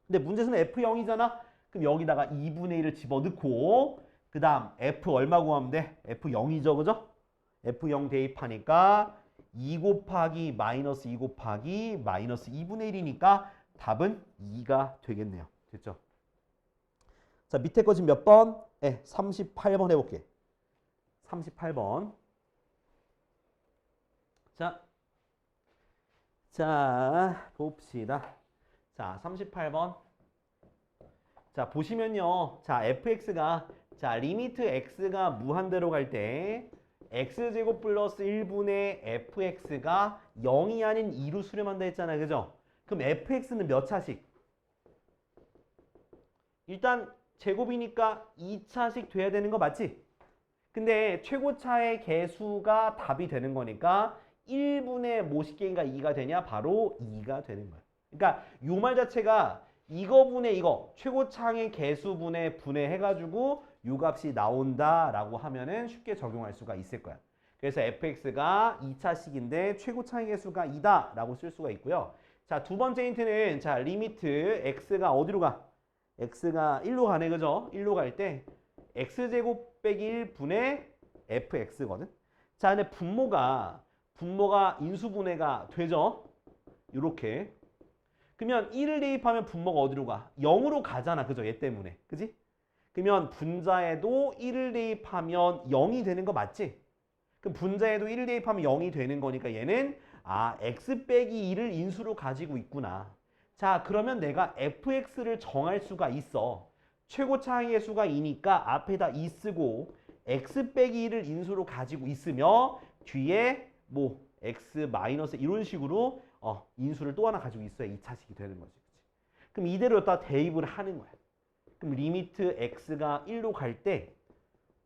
근데 문제에서는 f0이잖아. 그럼 여기다가 2분의 1을 집어넣고 그 다음 f 얼마 구하면 돼? f0이죠. 그죠? f0 대입하니까 2 곱하기 마이너스 2 곱하기 마이너스 2분의 1이니까 답은 2가 되겠네요. 됐죠? 자, 밑에 거 지금 몇 번? 38번 해볼게. 38번. 자, 봅시다. 자, 38번. 자, 보시면요. 자, fx가 자, 리미트 x가 무한대로 갈 때 x제곱 플러스 1분의 fx가 0이 아닌 2로 수렴한다 했잖아요. 그죠? 그럼 fx는 몇 차식? 일단 제곱이니까 2차씩 돼야 되는 거 맞지? 근데 최고차의 개수가 답이 되는 거니까 1분의 뭐십 개인가 2가 되냐? 바로 2가 되는 거야. 그러니까 요 말 자체가 이거분의 이거 최고차의 개수분의 분해해가지고 요 값이 나온다라고 하면은 쉽게 적용할 수가 있을 거야. 그래서 fx가 2차식인데 최고차의 개수가 2다 라고 쓸 수가 있고요. 자, 두 번째 힌트는 자 리미트 x가 어디로 가? x가 1로 가네, 그죠? 1로 갈 때 x제곱 빼기 1분의 fx거든. 자, 근데 분모가 인수분해가 되죠? 요렇게. 그러면 1을 대입하면 분모가 어디로 가? 0으로 가잖아, 그죠? 얘 때문에. 그지? 그러면 분자에도 1을 대입하면 0이 되는 거 맞지? 그럼 분자에도 1을 대입하면 0이 되는 거니까 얘는 x 빼기 2를 인수로 가지고 있구나. 자, 그러면 내가 fx를 정할 수가 있어. 최고차의 수가 2니까 앞에다 2 쓰고 x 빼기 2를 인수로 가지고 있으며 뒤에 뭐 x 마이너스 이런 식으로 인수를 또 하나 가지고 있어야 2차식이 되는 거지. 그럼 이대로 여기다 대입을 하는 거야. 그럼 리미트 x가 1로 갈 때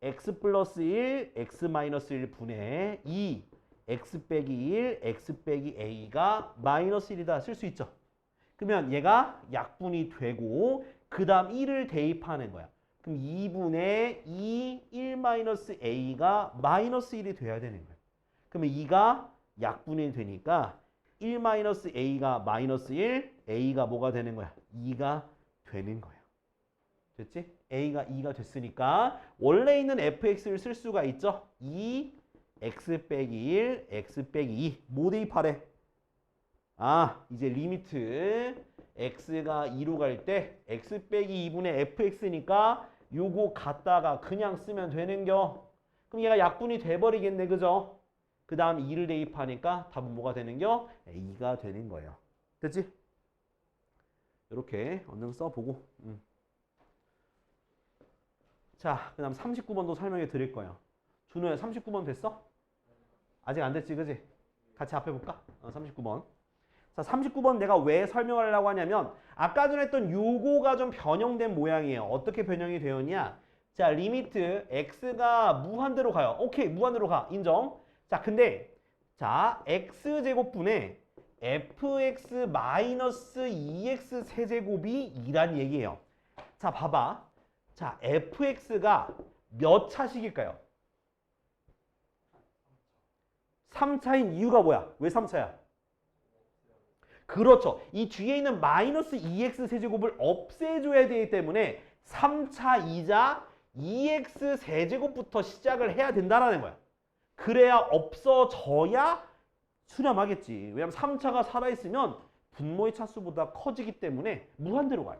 x 플러스 1, x 마이너스 1 분의 2, x 빼기 1, x 빼기 a가 마이너스 1이다 쓸 수 있죠. 그러면 얘가 약분이 되고 그 다음 1을 대입하는 거야. 그럼 2분의 2, 1 마이너스 a가 마이너스 1이 돼야 되는 거야. 그러면 2가 약분이 되니까 1 마이너스 a가 마이너스 1, a가 뭐가 되는 거야? 2가 되는 거야. 됐지? a가 2가 됐으니까 원래 있는 fx를 쓸 수가 있죠. 2, x 빼기 1, x 빼기 2. 뭐 대입하래? 이제 리미트 x가 2로 갈 때 x 빼기 2분의 fx니까 요거 갖다가 그냥 쓰면 되는겨. 그럼 얘가 약분이 돼버리겠네, 그죠? 그 다음 2를 대입하니까 답은 뭐가 되는겨? 2가 되는 거예요. 됐지? 이렇게 얼른 써보고. 자, 그 다음 39번도 설명해 드릴 거예요. 준호야, 39번 됐어? 아직 안 됐지, 그지? 같이 앞에 볼까? 39번. 자, 39번 내가 왜 설명하려고 하냐면 아까 전에 했던 요거가 좀 변형된 모양이에요. 어떻게 변형이 되었냐? 자, 리미트 x가 무한대로 가요. 오케이, 무한대로 가. 인정. 자, 근데 자, x제곱분의 fx 마이너스 2x 세제곱이 2란 얘기예요. 자, 봐봐. 자, fx가 몇 차식일까요? 3차인 이유가 뭐야? 왜 3차야? 그렇죠. 이 뒤에 있는 마이너스 2x 세제곱을 없애줘야 되기 때문에 3차이자 2x 세제곱부터 시작을 해야 된다는 거야. 그래야 없어져야 수렴하겠지. 왜냐면 3차가 살아있으면 분모의 차수보다 커지기 때문에 무한대로 가요.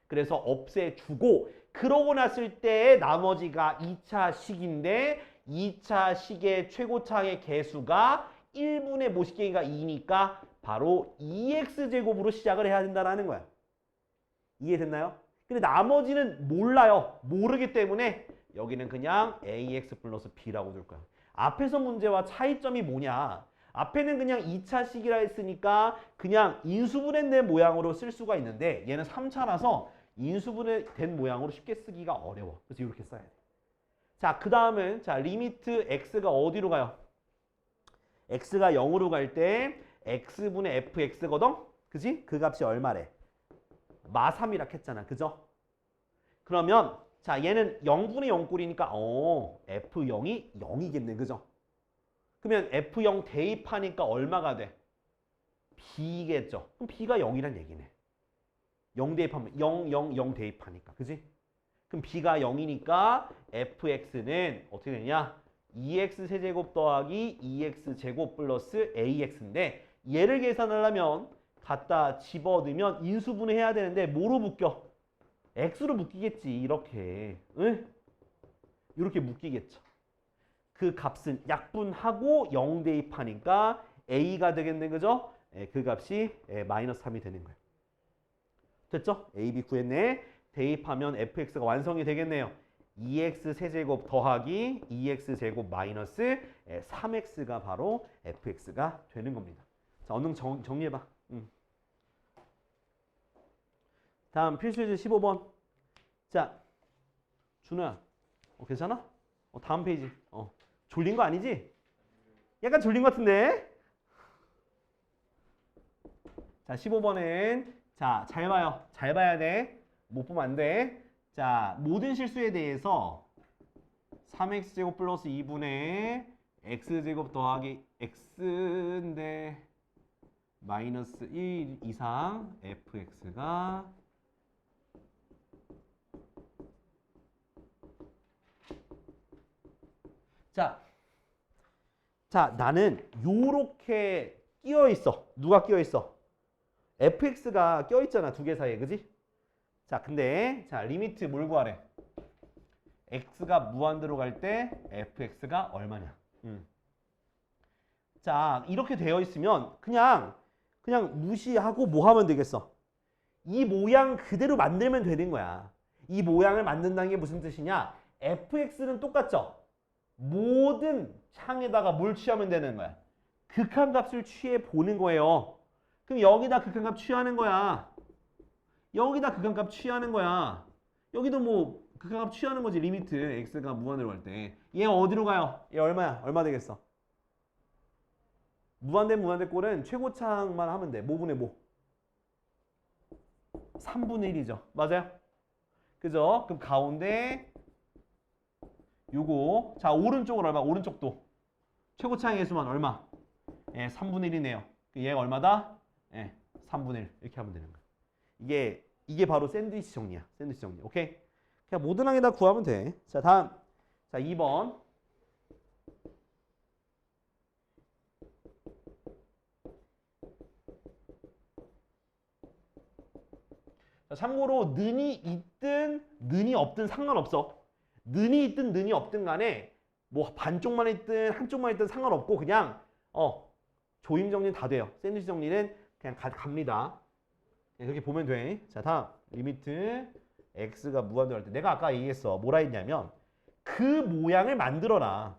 그래서 없애주고 그러고 났을 때 나머지가 2차식인데 2차식의 최고차의 개수가 1분의 뭐십 개가 2니까 바로 2x제곱으로 시작을 해야 된다는 거야. 이해됐나요? 근데 나머지는 몰라요. 모르기 때문에 여기는 그냥 ax 플러스 b라고 둘 거야. 앞에서 문제와 차이점이 뭐냐? 앞에는 그냥 2차식이라 했으니까 그냥 인수분해된 모양으로 쓸 수가 있는데 얘는 3차라서 인수분해된 모양으로 쉽게 쓰기가 어려워. 그래서 이렇게 써야 돼. 자, 그 다음은 자 리미트 x가 어디로 가요? x가 0으로 갈 때 x분의 fx거든? 그지? 그 값이 얼마래? 마3이라 했잖아. 그죠? 그러면 자 얘는 0분의 0꼴이니까 f0이 0이겠네. 그죠? 그러면 f0 대입하니까 얼마가 돼? b겠죠. 그럼 b가 0이란 얘기네. 0 대입하면 0, 0, 0 대입하니까. 그지? 그럼 b가 0이니까 fx는 어떻게 되냐? 2x 세제곱 더하기 2x 제곱 플러스 ax인데 얘를 계산하려면 갖다 집어넣으면 인수분해해야 되는데 뭐로 묶여? x로 묶이겠지. 이렇게. 응? 이렇게 묶이겠죠. 그 값은 약분하고 0 대입하니까 a가 되겠네. 그죠? 그 값이 마이너스 3이 되는 거예요. 됐죠? a, b 구했네. 대입하면 fx가 완성이 되겠네요. 2x 세제곱 더하기 2x 제곱 마이너스 3x가 바로 fx가 되는 겁니다. 자, 얼른 정리해봐. 다음 필수제 15번. 자, 준호야. 괜찮아? 다음 페이지. 졸린 거 아니지? 약간 졸린 것 같은데? 자, 15번은 자, 잘 봐요. 잘 봐야 돼. 못 보면 안 돼. 자, 모든 실수에 대해서 3x제곱 플러스 2분의 x제곱 더하기 x인데 마이너스 1 이상 fx가 자, 나는 요렇게 끼어 있어. 누가 끼어 있어? fx가 껴 있잖아. 두 개 사이에. 그지? 자, 근데 자, 리미트 뭘 구하래? x가 무한대로 갈 때 fx가 얼마냐? 자, 이렇게 되어 있으면 그냥 무시하고 뭐 하면 되겠어? 이 모양 그대로 만들면 되는 거야. 이 모양을 만든다는 게 무슨 뜻이냐? fx는 똑같죠? 모든 창에다가 뭘 취하면 되는 거야? 극한값을 취해 보는 거예요. 그럼 여기다 극한값 취하는 거야. 여기다 극한값 취하는 거야. 여기도 뭐 극한값 취하는 거지. 리미트 x가 무한대로 갈 때. 얘 어디로 가요? 얘 얼마야? 얼마 되겠어? 무한대 꼴은 최고창만 하면 돼. 뭐분의 뭐? 3분의 1이죠. 맞아요? 그죠? 그럼 가운데 요거. 자, 오른쪽은 얼마? 오른쪽도. 최고창의 개수만 얼마? 3분의 1이네요. 얘가 얼마다? 3분의 1. 이렇게 하면 되는 거야. 이게 바로 샌드위치 정리야. 샌드위치 정리. 오케이? 그냥 모든 항에다 구하면 돼. 자, 다음. 자, 2번. 자, 참고로 는이 있든 는이 없든 상관없어. 는이 있든 는이 없든 간에 뭐 반쪽만 있든 한쪽만 있든 상관없고 그냥 조임 정리는 다 돼요. 샌드위치 정리는 그냥 갑니다. 그렇게 보면 돼. 자, 다음 리미트 x가 무한대로 할 때 내가 아까 얘기했어. 뭐라 했냐면 그 모양을 만들어라.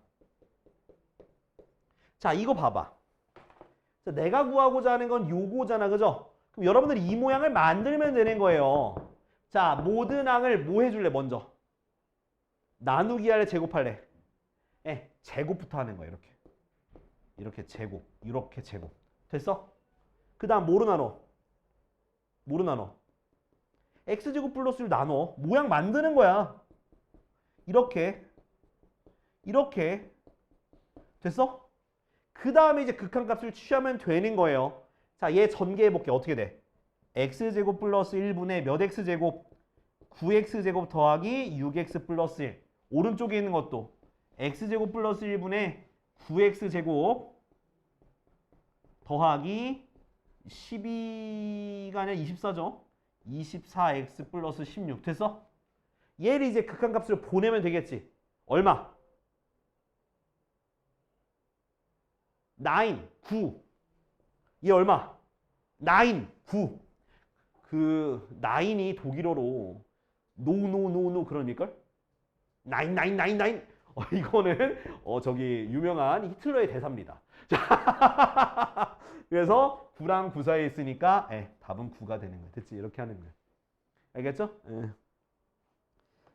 자, 이거 봐봐. 자, 내가 구하고자 하는 건 요거잖아. 그죠? 그럼 여러분들이 이 모양을 만들면 되는 거예요. 자, 모든 항을 뭐 해줄래 먼저? 나누기 할래? 제곱할래? 제곱부터 하는 거야. 이렇게 제곱. 이렇게 제곱. 됐어? 그 다음 뭐로 나눠? 뭐로 나눠? x제곱 플러스를 나눠. 모양 만드는 거야. 이렇게. 됐어? 그 다음에 이제 극한값을 취하면 되는 거예요. 자, 얘 전개해볼게. 어떻게 돼? x제곱 플러스 1분의 몇 x제곱? 9x제곱 더하기 6x 플러스 1. 오른쪽에 있는 것도 x제곱 플러스 1분의 9x제곱 더하기 12가 아니라 24죠. 24x 플러스 16. 됐어? 얘를 이제 극한값으로 보내면 되겠지. 얼마? 9. 얘 얼마? 9. 그 9이 독일어로 노 그러니까 9. 이거는 저기 유명한 히틀러의 대사입니다. 자, 그래서 9랑 9 사이에 있으니까 답은 9가 되는 거야. 됐지? 이렇게 하는 거야. 알겠죠?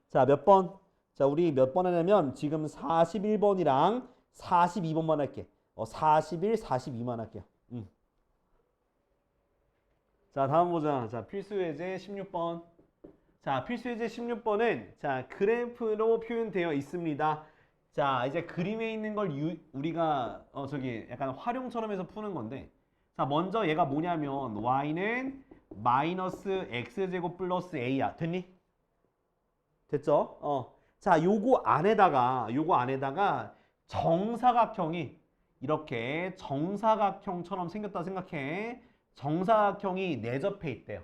자, 몇 번? 자, 우리 몇 번 하냐면 지금 41번이랑 42번만 할게. 41, 42만 할게요. 자, 다음 보자. 자, 필수예제 16번. 자, 필수예제 16번은 자, 그래프로 표현되어 있습니다. 자, 이제 그림에 있는 걸 우리가 저기 약간 활용처럼 해서 푸는 건데, 자, 먼저 얘가 뭐냐면 y는 마이너스 x제곱 플러스 a야. 됐니? 됐죠? 자, 요거 안에다가 정사각형이 이렇게 정사각형처럼 생겼다 생각해. 정사각형이 내접해 있대요.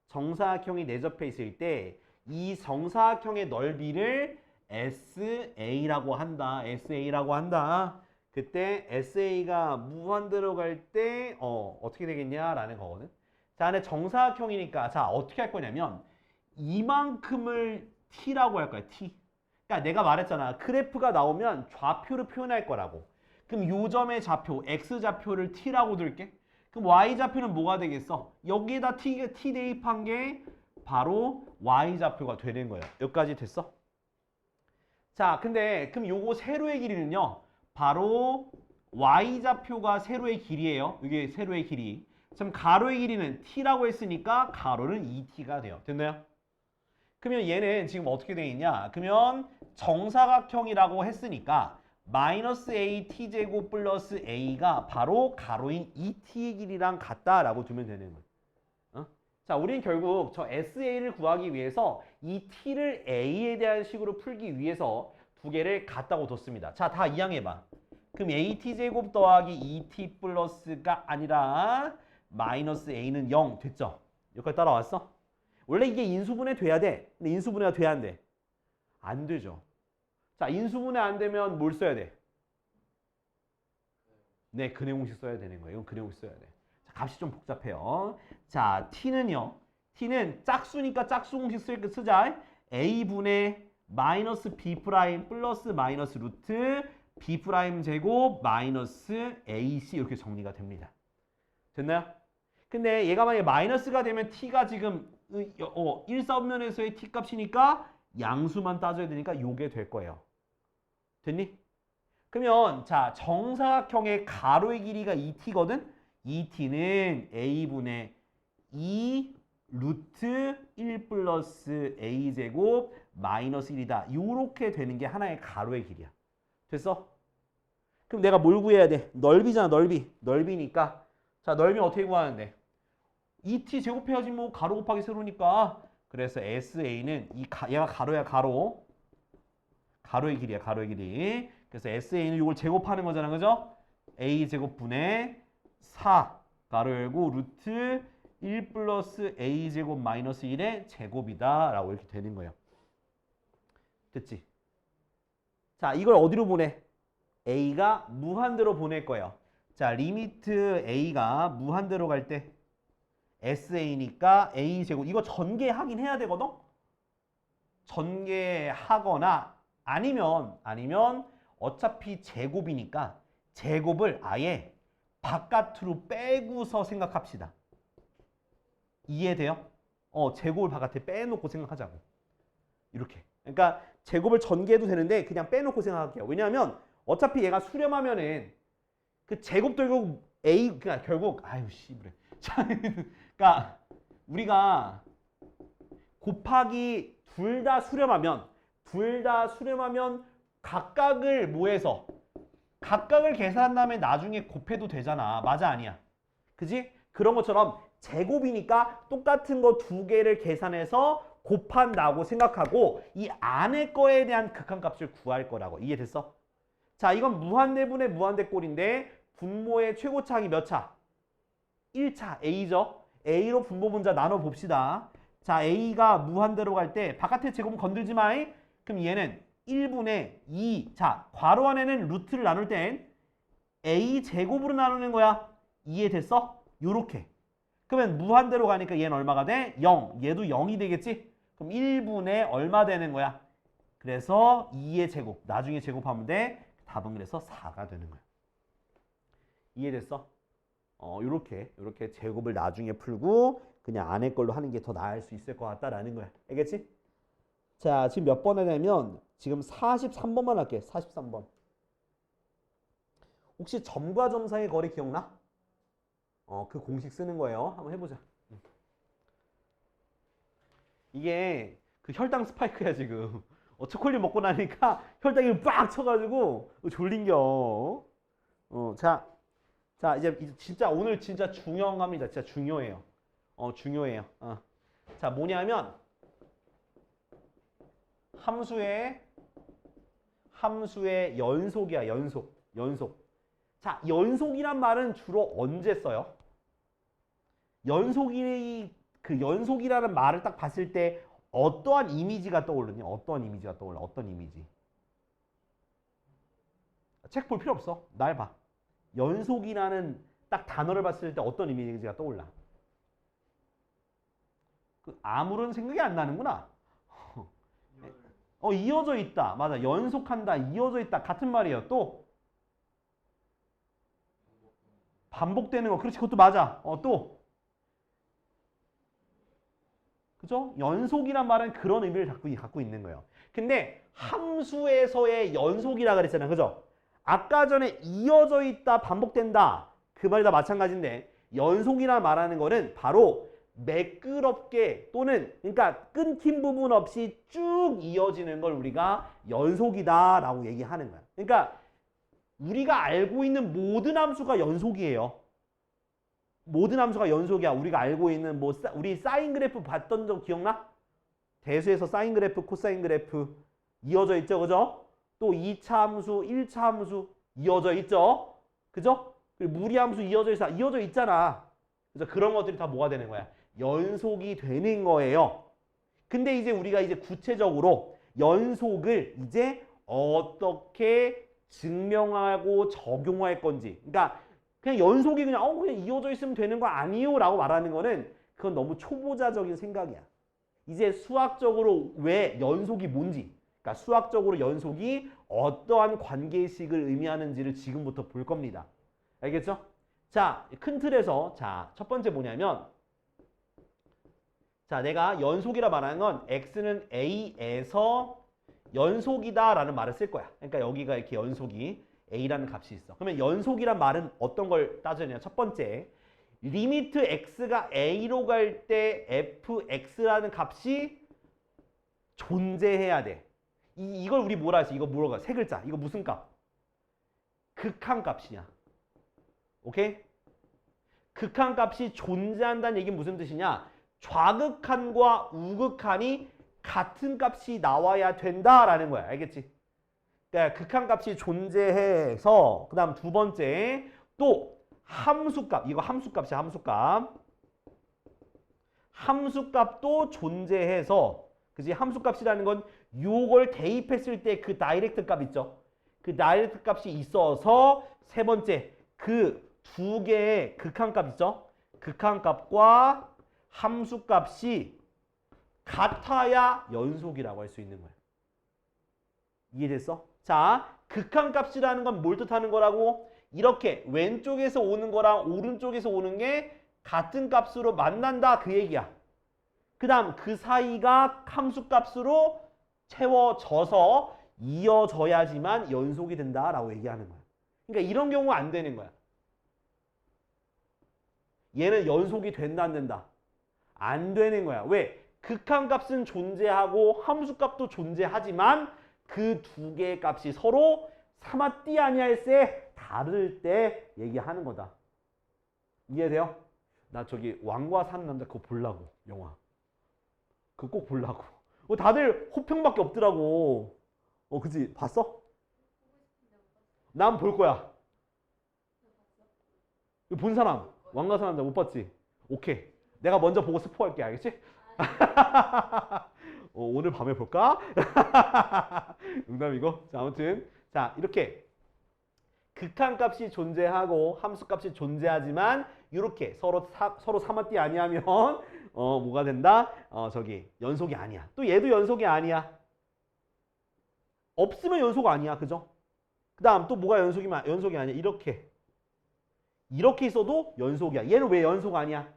정사각형이 내접해 있을 때 이 정사각형의 넓이를 SA라고 한다. SA라고 한다. 그때 SA가 무한대로 갈 때 어떻게 되겠냐라는 거거든. 자, 근데 정사각형이니까 자, 어떻게 할 거냐면 이만큼을 T라고 할 거야. T. 그러니까 내가 말했잖아. 그래프가 나오면 좌표로 표현할 거라고. 그럼 요 점의 좌표, X좌표를 T라고 둘게. 그럼 Y좌표는 뭐가 되겠어? 여기에다 T 대입한 게 바로 y좌표가 되는 거예요. 여기까지 됐어? 자, 근데 그럼 요거 세로의 길이는요. 바로 y좌표가 세로의 길이에요. 이게 세로의 길이. 그럼 가로의 길이는 t라고 했으니까 가로는 2t가 돼요. 됐나요? 그러면 얘는 지금 어떻게 되어 있냐? 그러면 정사각형이라고 했으니까 마이너스 a t제곱 플러스 a가 바로 가로인 2t의 길이랑 같다라고 두면 되는 거예요. 어? 자, 우리는 결국 저 sa를 구하기 위해서 이 t를 a에 대한 식으로 풀기 위해서 두 개를 같다고 뒀습니다. 자, 다 이항해봐. 그럼 at제곱 더하기 2t 플러스가 아니라 마이너스 a는 0 됐죠? 여기까지 따라왔어? 원래 이게 인수분해 돼야 돼. 근데 인수분해가 돼야 안 돼? 안 되죠. 자, 인수분해 안 되면 뭘 써야 돼? 네, 근해 공식 써야 되는 거예요. 이건 근해 공식 써야 돼. 자, 값이 좀 복잡해요. 자, t는요. t는 짝수니까 짝수 공식 쓰자. a분의 마이너스 b 프라임 플러스 마이너스 루트 b 프라임 제곱 마이너스 ac 이렇게 정리가 됩니다. 됐나요? 근데 얘가 만약에 마이너스가 되면 t가 지금 1사분면에서의 t 값이니까 양수만 따져야 되니까 요게 될 거예요. 됐니? 그러면 자, 정사각형의 가로의 길이가 2t거든? 2t는 a분의 2 루트 1 플러스 a제곱 마이너스 1이다. 요렇게 되는 게 하나의 가로의 길이야. 됐어? 그럼 내가 뭘 구해야 돼? 넓이잖아, 넓이. 넓이니까. 자, 넓이는 어떻게 구하는데? 2t 제곱해야지 뭐 가로 곱하기 세로니까. 그래서 sa는 얘가 가로야, 가로. 가로의 길이야, 가로의 길이. 그래서 sa는 이걸 제곱하는 거잖아, 그죠? a 제곱분의 4 가로 열고 루트 1 플러스 a 제곱 마이너스 1의 제곱이다 라고 이렇게 되는 거예요. 됐지? 자, 이걸 어디로 보내? a가 무한대로 보낼 거예요. 자, 리미트 a가 무한대로 갈 때 sa니까 a 제곱. 이거 전개하긴 해야 되거든? 전개하거나 아니면 어차피 제곱이니까 제곱을 아예 바깥으로 빼고서 생각합시다. 이해돼요? 제곱을 바깥에 빼놓고 생각하자고. 이렇게. 그러니까 제곱을 전개해도 되는데 그냥 빼놓고 생각할게요. 왜냐하면 어차피 얘가 수렴하면은 그 제곱도 결국 그러니까 결국 아유 씨부래. 그러니까 우리가 곱하기 둘 다 수렴하면 각각을 뭐해서 각각을 계산한 다음에 나중에 곱해도 되잖아. 맞아 아니야? 그지? 그런 것처럼 제곱이니까 똑같은 거 두 개를 계산해서 곱한다고 생각하고 이 안에 거에 대한 극한값을 구할 거라고. 이해됐어? 자, 이건 무한대분의 무한대꼴인데 분모의 최고차항이 몇 차? 1차 A죠. A로 분모 분자 나눠봅시다. 자, A가 무한대로 갈 때 바깥의 제곱은 건들지 마. 그럼 얘는 1분의 2. 자, 괄호 안에는 루트를 나눌 땐 A 제곱으로 나누는 거야. 이해됐어? 요렇게. 그러면 무한대로 가니까 얘는 얼마가 돼? 0. 얘도 0이 되겠지? 그럼 1분의 얼마 되는 거야? 그래서 2의 제곱. 나중에 제곱하면 돼. 답은 그래서 4가 되는 거야. 이해됐어? 요렇게 제곱을 나중에 풀고 그냥 안에 걸로 하는 게 더 나을 수 있을 것 같다라는 거야. 알겠지? 자, 지금 몇 번에 되면 지금 43번만 할게. 43번. 혹시 점과 점 사이의 거리 기억나? 그 공식 쓰는 거예요. 한번 해보자. 이게 그 혈당 스파이크야 지금. 초콜릿 먹고 나니까 혈당이 빡 쳐가지고 졸린겨. 자 이제 진짜 오늘 진짜 중요한 겁니다. 진짜 중요해요. 중요해요. 자, 뭐냐면 함수의 연속이야. 연속. 자, 연속이란 말은 주로 언제 써요? 연속이라는 말을 딱 봤을 때 어떠한 이미지가 떠오르니? 어떤 이미지가 떠올라? 어떤 이미지? 책 볼 필요 없어. 날 봐. 연속이라는 딱 단어를 봤을 때 어떤 이미지가 떠올라? 아무런 생각이 안 나는구나. 이어져 있다. 맞아. 연속한다. 이어져 있다. 같은 말이에요. 또 반복되는 거. 그렇지. 그것도 맞아. 또 그죠? 연속이란 말은 그런 의미를 갖고 있는 거예요. 근데 함수에서의 연속이라 그랬잖아요. 그죠? 아까 전에 이어져 있다, 반복된다. 그 말이 다 마찬가지인데 연속이라 말하는 거는 바로 매끄럽게 또는 그러니까 끊긴 부분 없이 쭉 이어지는 걸 우리가 연속이다라고 얘기하는 거야. 그러니까 우리가 알고 있는 모든 함수가 연속이에요. 모든 함수가 연속이야. 우리가 알고 있는 뭐 우리 사인 그래프 봤던 적 기억나? 대수에서 사인 그래프, 코사인 그래프 이어져 있죠. 그죠? 또 2차 함수, 1차 함수 이어져 있죠. 그죠? 그리고 무리함수 이어져 있잖아. 그래서 그런 것들이 다 뭐가 되는 거야? 연속이 되는 거예요. 근데 이제 우리가 이제 구체적으로 연속을 이제 어떻게 증명하고 적용할 건지. 그러니까 그냥 연속이 그냥 이어져 있으면 되는 거 아니요? 라고 말하는 거는 그건 너무 초보자적인 생각이야. 이제 수학적으로 왜 연속이 뭔지, 그러니까 수학적으로 연속이 어떠한 관계식을 의미하는지를 지금부터 볼 겁니다. 알겠죠? 자, 큰 틀에서 자, 첫 번째 뭐냐면 자, 내가 연속이라 말하는 건 x는 a에서 연속이다 라는 말을 쓸 거야. 그러니까 여기가 이렇게 연속이 a라는 값이 있어. 그러면 연속이란 말은 어떤 걸 따져야 첫 번째, 리미트 x가 a로 갈 때 fx라는 값이 존재해야 돼. 이걸 우리 뭐라 했어? 이거 뭐라고 세 글자. 이거 무슨 값? 극한값이냐. 오케이? 극한값이 존재한다는 얘기는 무슨 뜻이냐? 좌극한과 우극한이 같은 값이 나와야 된다라는 거야. 알겠지? 그러니까 극한값이 존재해서 그 다음 두 번째 또 함수값. 이거 함수값이야. 함수값. 함수값도 존재해서 그지? 함수값이라는 건 요걸 대입했을 때 그 다이렉트 값 있죠? 그 다이렉트 값이 있어서 세 번째 그 두 개의 극한값 있죠? 극한값과 함수값이 같아야 연속이라고 할 수 있는 거야. 이해됐어? 자, 극한값이라는 건 뭘 뜻하는 거라고? 이렇게 왼쪽에서 오는 거랑 오른쪽에서 오는 게 같은 값으로 만난다 그 얘기야. 그 다음 그 사이가 함수값으로 채워져서 이어져야지만 연속이 된다라고 얘기하는 거야. 그러니까 이런 경우 안 되는 거야. 얘는 연속이 된다 안 된다? 안 되는 거야. 왜? 극한값은 존재하고 함수값도 존재하지만 그 두 개의 값이 서로 삼았디 아니할세 다를 때 얘기하는 거다. 이해돼요? 나 저기 왕과 사는 남자 그거 보려고 영화. 그거 꼭 보려고. 다들 호평밖에 없더라고. 그치? 봤어? 난 볼 거야. 본 사람 왕과 사는 남자 못 봤지? 오케이. 내가 먼저 보고 스포할게. 알겠지? 오늘 밤에 볼까? 농담이고. 자, 아무튼 자, 이렇게 극한값이 존재하고 함수값이 존재하지만 이렇게 서로 삼았디 아니하면 뭐가 된다? 저기 연속이 아니야. 또 얘도 연속이 아니야. 없으면 연속 아니야. 그죠? 그 다음 또 뭐가 연속이 아니야? 이렇게 있어도 연속이야. 얘는 왜 연속 아니야?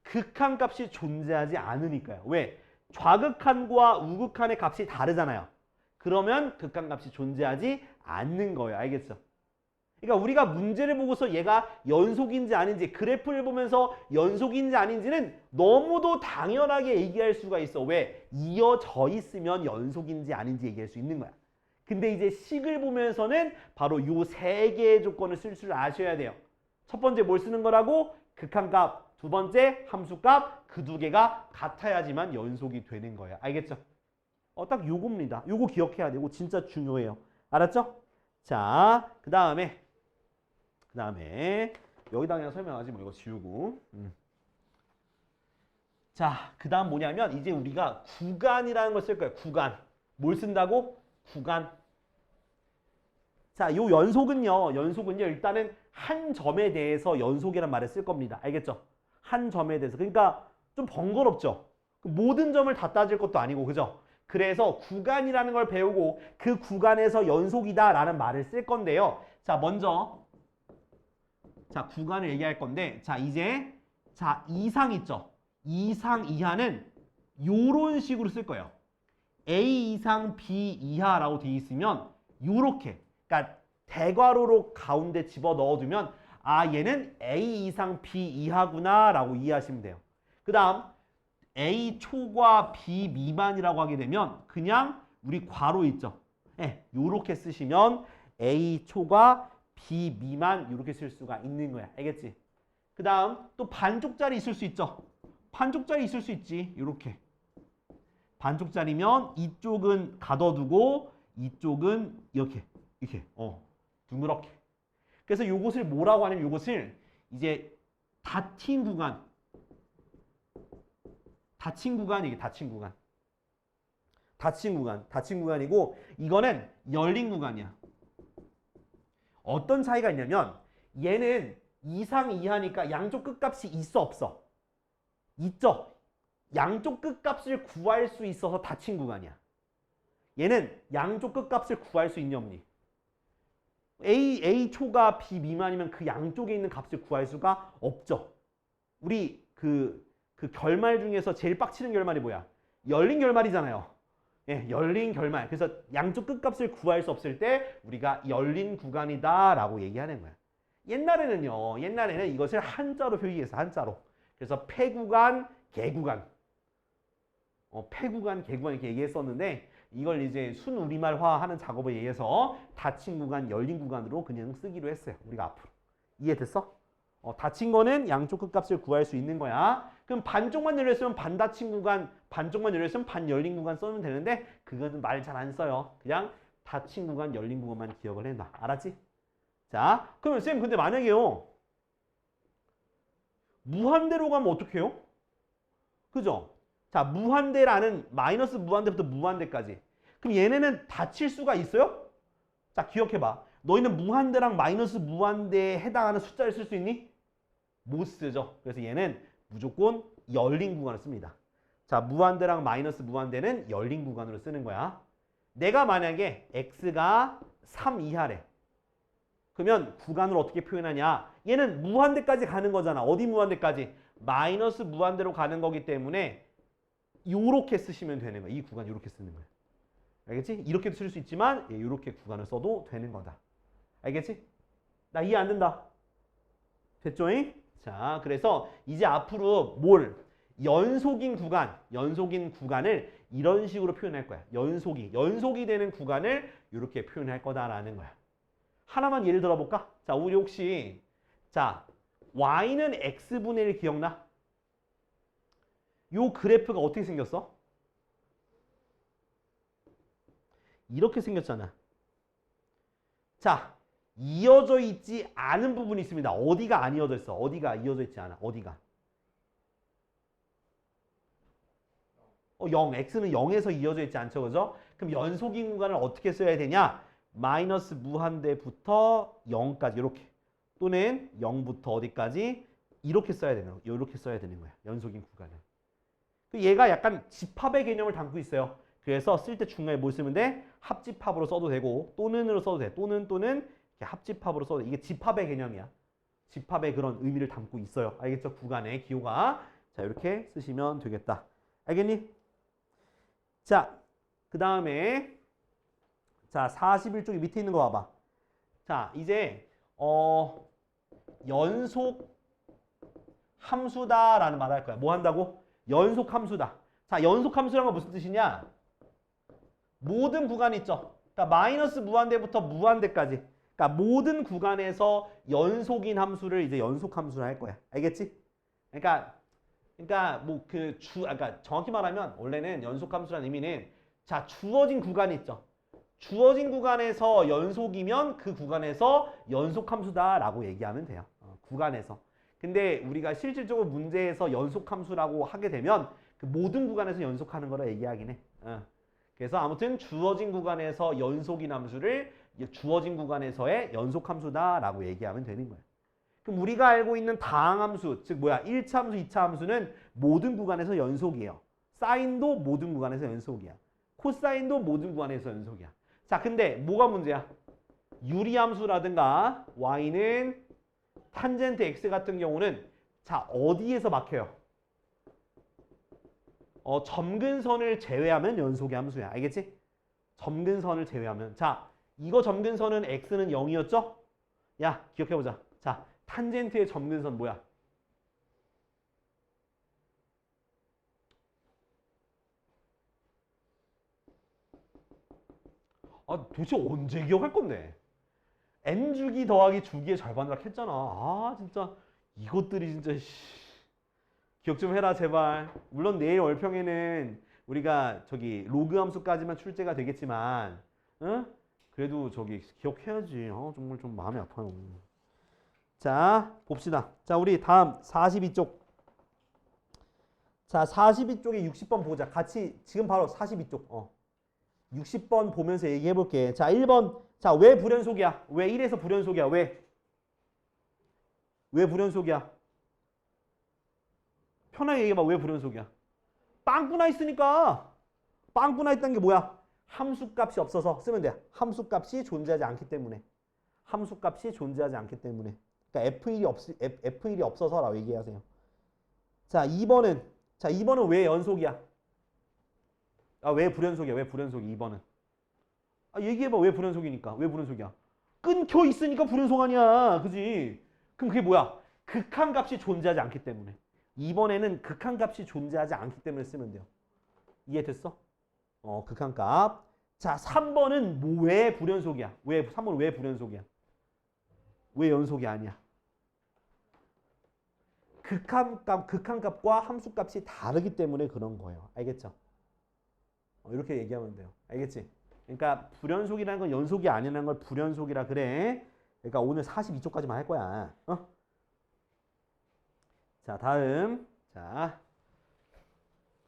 극한값이 존재하지 않으니까요. 왜? 좌극한과 우극한의 값이 다르잖아요. 그러면 극한값이 존재하지 않는 거예요. 알겠죠? 그러니까 우리가 문제를 보고서 얘가 연속인지 아닌지 그래프를 보면서 연속인지 아닌지는 너무도 당연하게 얘기할 수가 있어. 왜? 이어져 있으면 연속인지 아닌지 얘기할 수 있는 거야. 근데 이제 식을 보면서는 바로 요 세 개의 조건을 쓸 줄 아셔야 돼요. 첫 번째 뭘 쓰는 거라고? 극한값. 두 번째 함수값. 그 두 개가 같아야지만 연속이 되는 거예요. 알겠죠? 딱 요겁니다. 요거 기억해야 돼. 이거 진짜 중요해요. 알았죠? 자, 그 다음에 여기다 그냥 설명하지 뭐 이거 지우고. 자, 그 다음 뭐냐면 이제 우리가 구간이라는 걸 쓸 거예요. 구간. 뭘 쓴다고? 구간. 자, 요 연속은요 일단은 한 점에 대해서 연속이란 말을 쓸 겁니다. 알겠죠? 한 점에 대해서. 그러니까 좀 번거롭죠? 모든 점을 다 따질 것도 아니고, 그죠? 그래서 구간이라는 걸 배우고 그 구간에서 연속이다 라는 말을 쓸 건데요. 자, 먼저 자, 구간을 얘기할 건데, 자, 이제 자, 이상 있죠? 이상 이하는 요런 식으로 쓸 거예요. A 이상 B 이하라고 돼 있으면 요렇게, 그러니까 대괄호로 가운데 집어 넣어두면 아 얘는 A 이상 B 이하구나 라고 이해하시면 돼요. 그 다음 A 초과 B 미만이라고 하게 되면 그냥 우리 괄호 있죠. 네, 요렇게 쓰시면 A 초과 B 미만 이렇게 쓸 수가 있는 거야. 알겠지? 그 다음 또 반쪽짜리 있을 수 있죠. 반쪽짜리 있을 수 있지. 이렇게. 반쪽짜리면 이쪽은 가둬두고 이쪽은 이렇게 둥그렇게. 그래서 요것을 뭐라고 하냐면 요것을 이제 닫힌 구간. 닫힌 구간 이게 닫힌 구간. 닫힌 구간이고 이거는 열린 구간이야. 어떤 차이가 있냐면 얘는 이상 이하니까 양쪽 끝값이 있어 없어? 있죠. 양쪽 끝값을 구할 수 있어서 닫힌 구간이야. 얘는 양쪽 끝값을 구할 수 있니 없니? A 초가 B 미만이면 그 양쪽에 있는 값을 구할 수가 없죠. 우리 그 결말 중에서 제일 빡치는 결말이 뭐야? 열린 결말이잖아요. 예, 열린 결말. 그래서 양쪽 끝값을 구할 수 없을 때 우리가 열린 구간이다라고 얘기하는 거야. 옛날에는 이것을 한자로 표기해서 한자로. 그래서 폐구간, 개구간. 폐구간, 개구간 이렇게 얘기했었는데 이걸 이제 순우리말화 하는 작업에 의해서 닫힌 구간, 열린 구간으로 그냥 쓰기로 했어요. 우리가 앞으로. 이해됐어? 닫힌 거는 양쪽 끝값을 구할 수 있는 거야. 그럼 반쪽만 열렸으면 반닫힌 구간, 반쪽만 열렸으면 반열린 구간 써면 되는데 그거는 말 잘 안 써요. 그냥 닫힌 구간, 열린 구간만 기억을 해놔. 알았지? 자, 그러면 쌤 근데 만약에요. 무한대로 가면 어떻게 해요? 그죠? 자, 무한대라는 마이너스 무한대부터 무한대까지. 그럼 얘네는 닫힐 수가 있어요? 자, 기억해봐. 너희는 무한대랑 마이너스 무한대에 해당하는 숫자를 쓸 수 있니? 못 쓰죠. 그래서 얘는 무조건 열린 구간을 씁니다. 자, 무한대랑 마이너스 무한대는 열린 구간으로 쓰는 거야. 내가 만약에 x가 3 이하래. 그러면 구간을 어떻게 표현하냐? 얘는 무한대까지 가는 거잖아. 어디 무한대까지? 마이너스 무한대로 가는 거기 때문에 요렇게 쓰시면 되는 거야. 이 구간 요렇게 쓰는 거야. 알겠지? 이렇게도 쓸 수 있지만 요렇게 구간을 써도 되는 거다. 알겠지? 나 이해 안 된다. 됐죠잉? 자, 그래서 이제 앞으로 연속인 구간을 이런 식으로 표현할 거야. 연속이 되는 구간을 이렇게 표현할 거다라는 거야. 하나만 예를 들어볼까? 자, 우리 혹시 자 y는 x분의 1 기억나? 요 그래프가 어떻게 생겼어? 이렇게 생겼잖아. 자, 이어져 있지 않은 부분이 있습니다. 어디가 안 이어져 있어? 어디가 이어져 있지 않아? 어디가? 0. x는 0에서 이어져 있지 않죠. 그죠? 그럼 연속인 구간을 어떻게 써야 되냐? 마이너스 무한대부터 0까지 이렇게. 또는 0부터 어디까지? 이렇게 써야 되는 거야. 이렇게 써야 되는 거야. 연속인 구간은. 얘가 약간 집합의 개념을 담고 있어요. 그래서 쓸 때 중간에 뭘 쓰면 돼? 합집합으로 써도 되고 또는으로 써도 돼. 또는 이렇게 합집합으로 써도 돼. 이게 집합의 개념이야. 집합의 그런 의미를 담고 있어요. 알겠죠? 구간의 기호가. 자, 이렇게 쓰시면 되겠다. 알겠니? 자, 그 다음에 자, 41쪽이 밑에 있는 거 봐봐. 자, 이제 연속 함수다라는 말 할 거야. 뭐 한다고? 연속 함수다. 자, 연속 함수란 건 무슨 뜻이냐? 모든 구간이 있죠. 그러니까 마이너스 무한대부터 무한대까지. 그러니까 모든 구간에서 연속인 함수를 이제 연속 함수를 할 거야. 알겠지? 그러니까 뭐 그러니까 정확히 말하면 원래는 연속 함수라는 의미는 자, 주어진 구간이 있죠. 주어진 구간에서 연속이면 그 구간에서 연속 함수다라고 얘기하면 돼요. 구간에서. 근데 우리가 실질적으로 문제에서 연속 함수라고 하게 되면 그 모든 구간에서 연속하는 거라 얘기하긴 해. 그래서 아무튼 주어진 구간에서 연속인 함수를 주어진 구간에서의 연속 함수다라고 얘기하면 되는 거야. 그럼 우리가 알고 있는 다항함수, 즉 뭐야? 1차 함수, 2차 함수는 모든 구간에서 연속이에요. 사인도 모든 구간에서 연속이야. 코사인도 모든 구간에서 연속이야. 자, 근데 뭐가 문제야? 유리함수라든가 y는 탄젠트 x 같은 경우는 자, 어디에서 막혀요? 점근선을 제외하면 연속의 함수야. 알겠지? 점근선을 제외하면. 자, 이거 점근선은 x는 0이었죠? 야, 기억해보자. 자, 탄젠트의 점근선 뭐야? 아, 도대체 언제 기억할 건데? n주기 더하기 주기의 절반이라 했잖아. 아, 진짜 이것들이 진짜 기억 좀 해라 제발. 물론 내일 월평에는 우리가 저기 로그 함수까지만 출제가 되겠지만, 응? 그래도 저기 기억해야지. 정말 좀 마음이 아파요. 자, 봅시다. 자, 우리 다음 42쪽. 자, 42쪽에 60번 보자. 같이 지금 바로 42쪽. 60번 보면서 얘기해 볼게. 자, 1번. 자, 왜 불연속이야? 왜 1에서 불연속이야? 왜? 왜 불연속이야? 편하게 얘기해봐. 왜 불연속이야? 빵꾸나 있으니까. 빵꾸나 있다는 게 뭐야? 함수값이 없어서 쓰면 돼. 함수값이 존재하지 않기 때문에. 함수값이 존재하지 않기 때문에. 그러니까 F1이 없어서라고 얘기하세요. 자, 2번은. 자, 2번은 왜 연속이야? 아, 왜 불연속이야? 왜 불연속이 2번은? 아, 얘기해봐. 왜 불연속이니까? 왜 불연속이야? 끊겨 있으니까 불연속 아니야. 그지? 그럼 그게 뭐야? 극한값이 존재하지 않기 때문에. 2번에는 극한값이 존재하지 않기 때문에 쓰면 돼요. 이해됐어? 극한값. 자, 3번은 왜 불연속이야? 3번은 왜 불연속이야? 왜 연속이 아니야? 극한값과 함수값이 다르기 때문에 그런 거예요. 알겠죠? 이렇게 얘기하면 돼요. 알겠지? 그러니까 불연속이라는 건 연속이 아니라는 걸 불연속이라 그래. 그러니까 오늘 42쪽까지만 할 거야. 자, 다음. 자.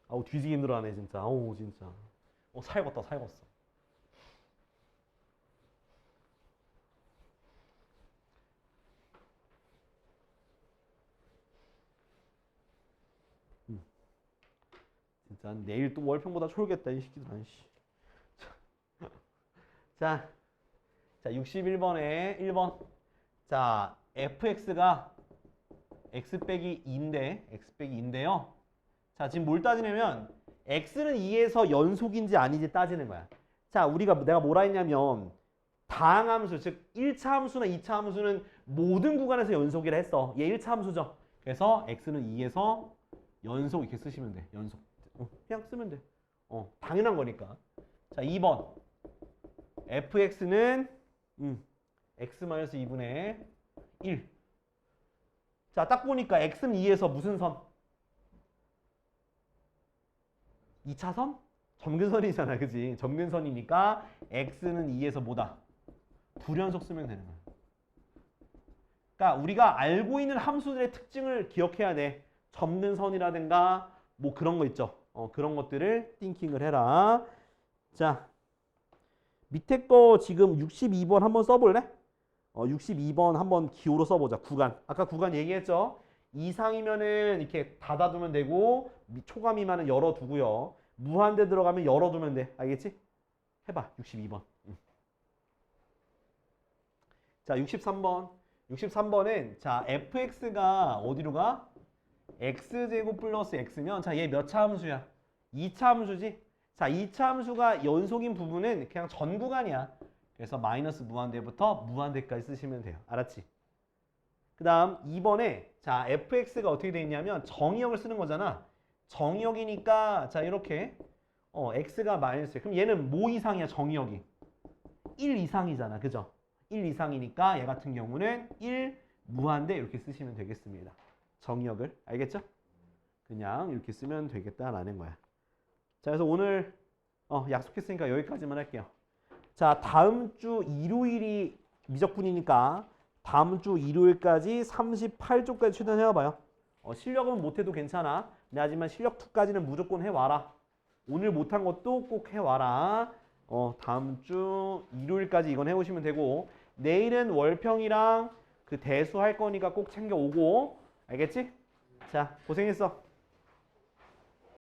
아우, 뒤지기 힘들어하네, 진짜. 아우, 진짜. 살겄다, 살겄어. 진짜 내일 또 월평보다 졸겠다, 이 새끼들. 자, 61번에 1번. 자, fx가 x 빼기 2인데요. 자, 지금 뭘 따지냐면 x는 2에서 연속인지 아닌지 따지는 거야. 자, 내가 뭐라 했냐면 다항함수, 즉 1차 함수나 2차 함수는 모든 구간에서 연속이라 했어. 얘 1차 함수죠. 그래서 x는 2에서 연속 이렇게 쓰시면 돼. 연속. 그냥 쓰면 돼. 당연한 거니까. 자, 2번. fx는 x-2분의 1. 자, 딱 보니까 x는 2에서 무슨 선? 2차선? 점근선이잖아, 그지? 점근선이니까 x는 2에서 뭐다? 불연속 쓰면 되는 거야. 그러니까 우리가 알고 있는 함수들의 특징을 기억해야 돼. 점근선이라든가 뭐 그런 거 있죠. 그런 것들을 띵킹을 해라. 자, 밑에 거 지금 62번 한번 써볼래? 62번 한번 기호로 써보자. 구간. 아까 구간 얘기했죠? 이상이면은 이렇게 닫아두면 되고 초과 미만은 열어두고요. 무한대 들어가면 열어두면 돼. 알겠지? 해봐. 62번. 자, 63번. 63번은 자, fx가 어디로 가? x제곱 플러스 x면 자, 얘 몇 차 함수야? 2차 함수지? 자, 2차 함수가 연속인 부분은 그냥 전 구간이야. 그래서 마이너스 무한대부터 무한대까지 쓰시면 돼요. 알았지? 그 다음 2번에 자, fx가 어떻게 돼 있냐면 정의역을 쓰는 거잖아. 정의역이니까 자, 이렇게 x가 마이너스. 그럼 얘는 뭐 이상이야? 정의역이 1 이상이잖아. 그죠? 1 이상이니까 얘 같은 경우는 1 무한대 이렇게 쓰시면 되겠습니다. 정의역을. 알겠죠? 그냥 이렇게 쓰면 되겠다라는 거야. 자, 그래서 오늘 약속했으니까 여기까지만 할게요. 자, 다음 주 일요일이 미적분이니까 다음 주 일요일까지 38쪽까지 최대한 해와봐요. 실력은 못해도 괜찮아. 근데 하지만 실력 2까지는 무조건 해와라. 오늘 못한 것도 꼭 해와라. 다음 주 일요일까지 이건 해오시면 되고 내일은 월평이랑 그 대수 할 거니까 꼭 챙겨오고 알겠지? 자, 고생했어.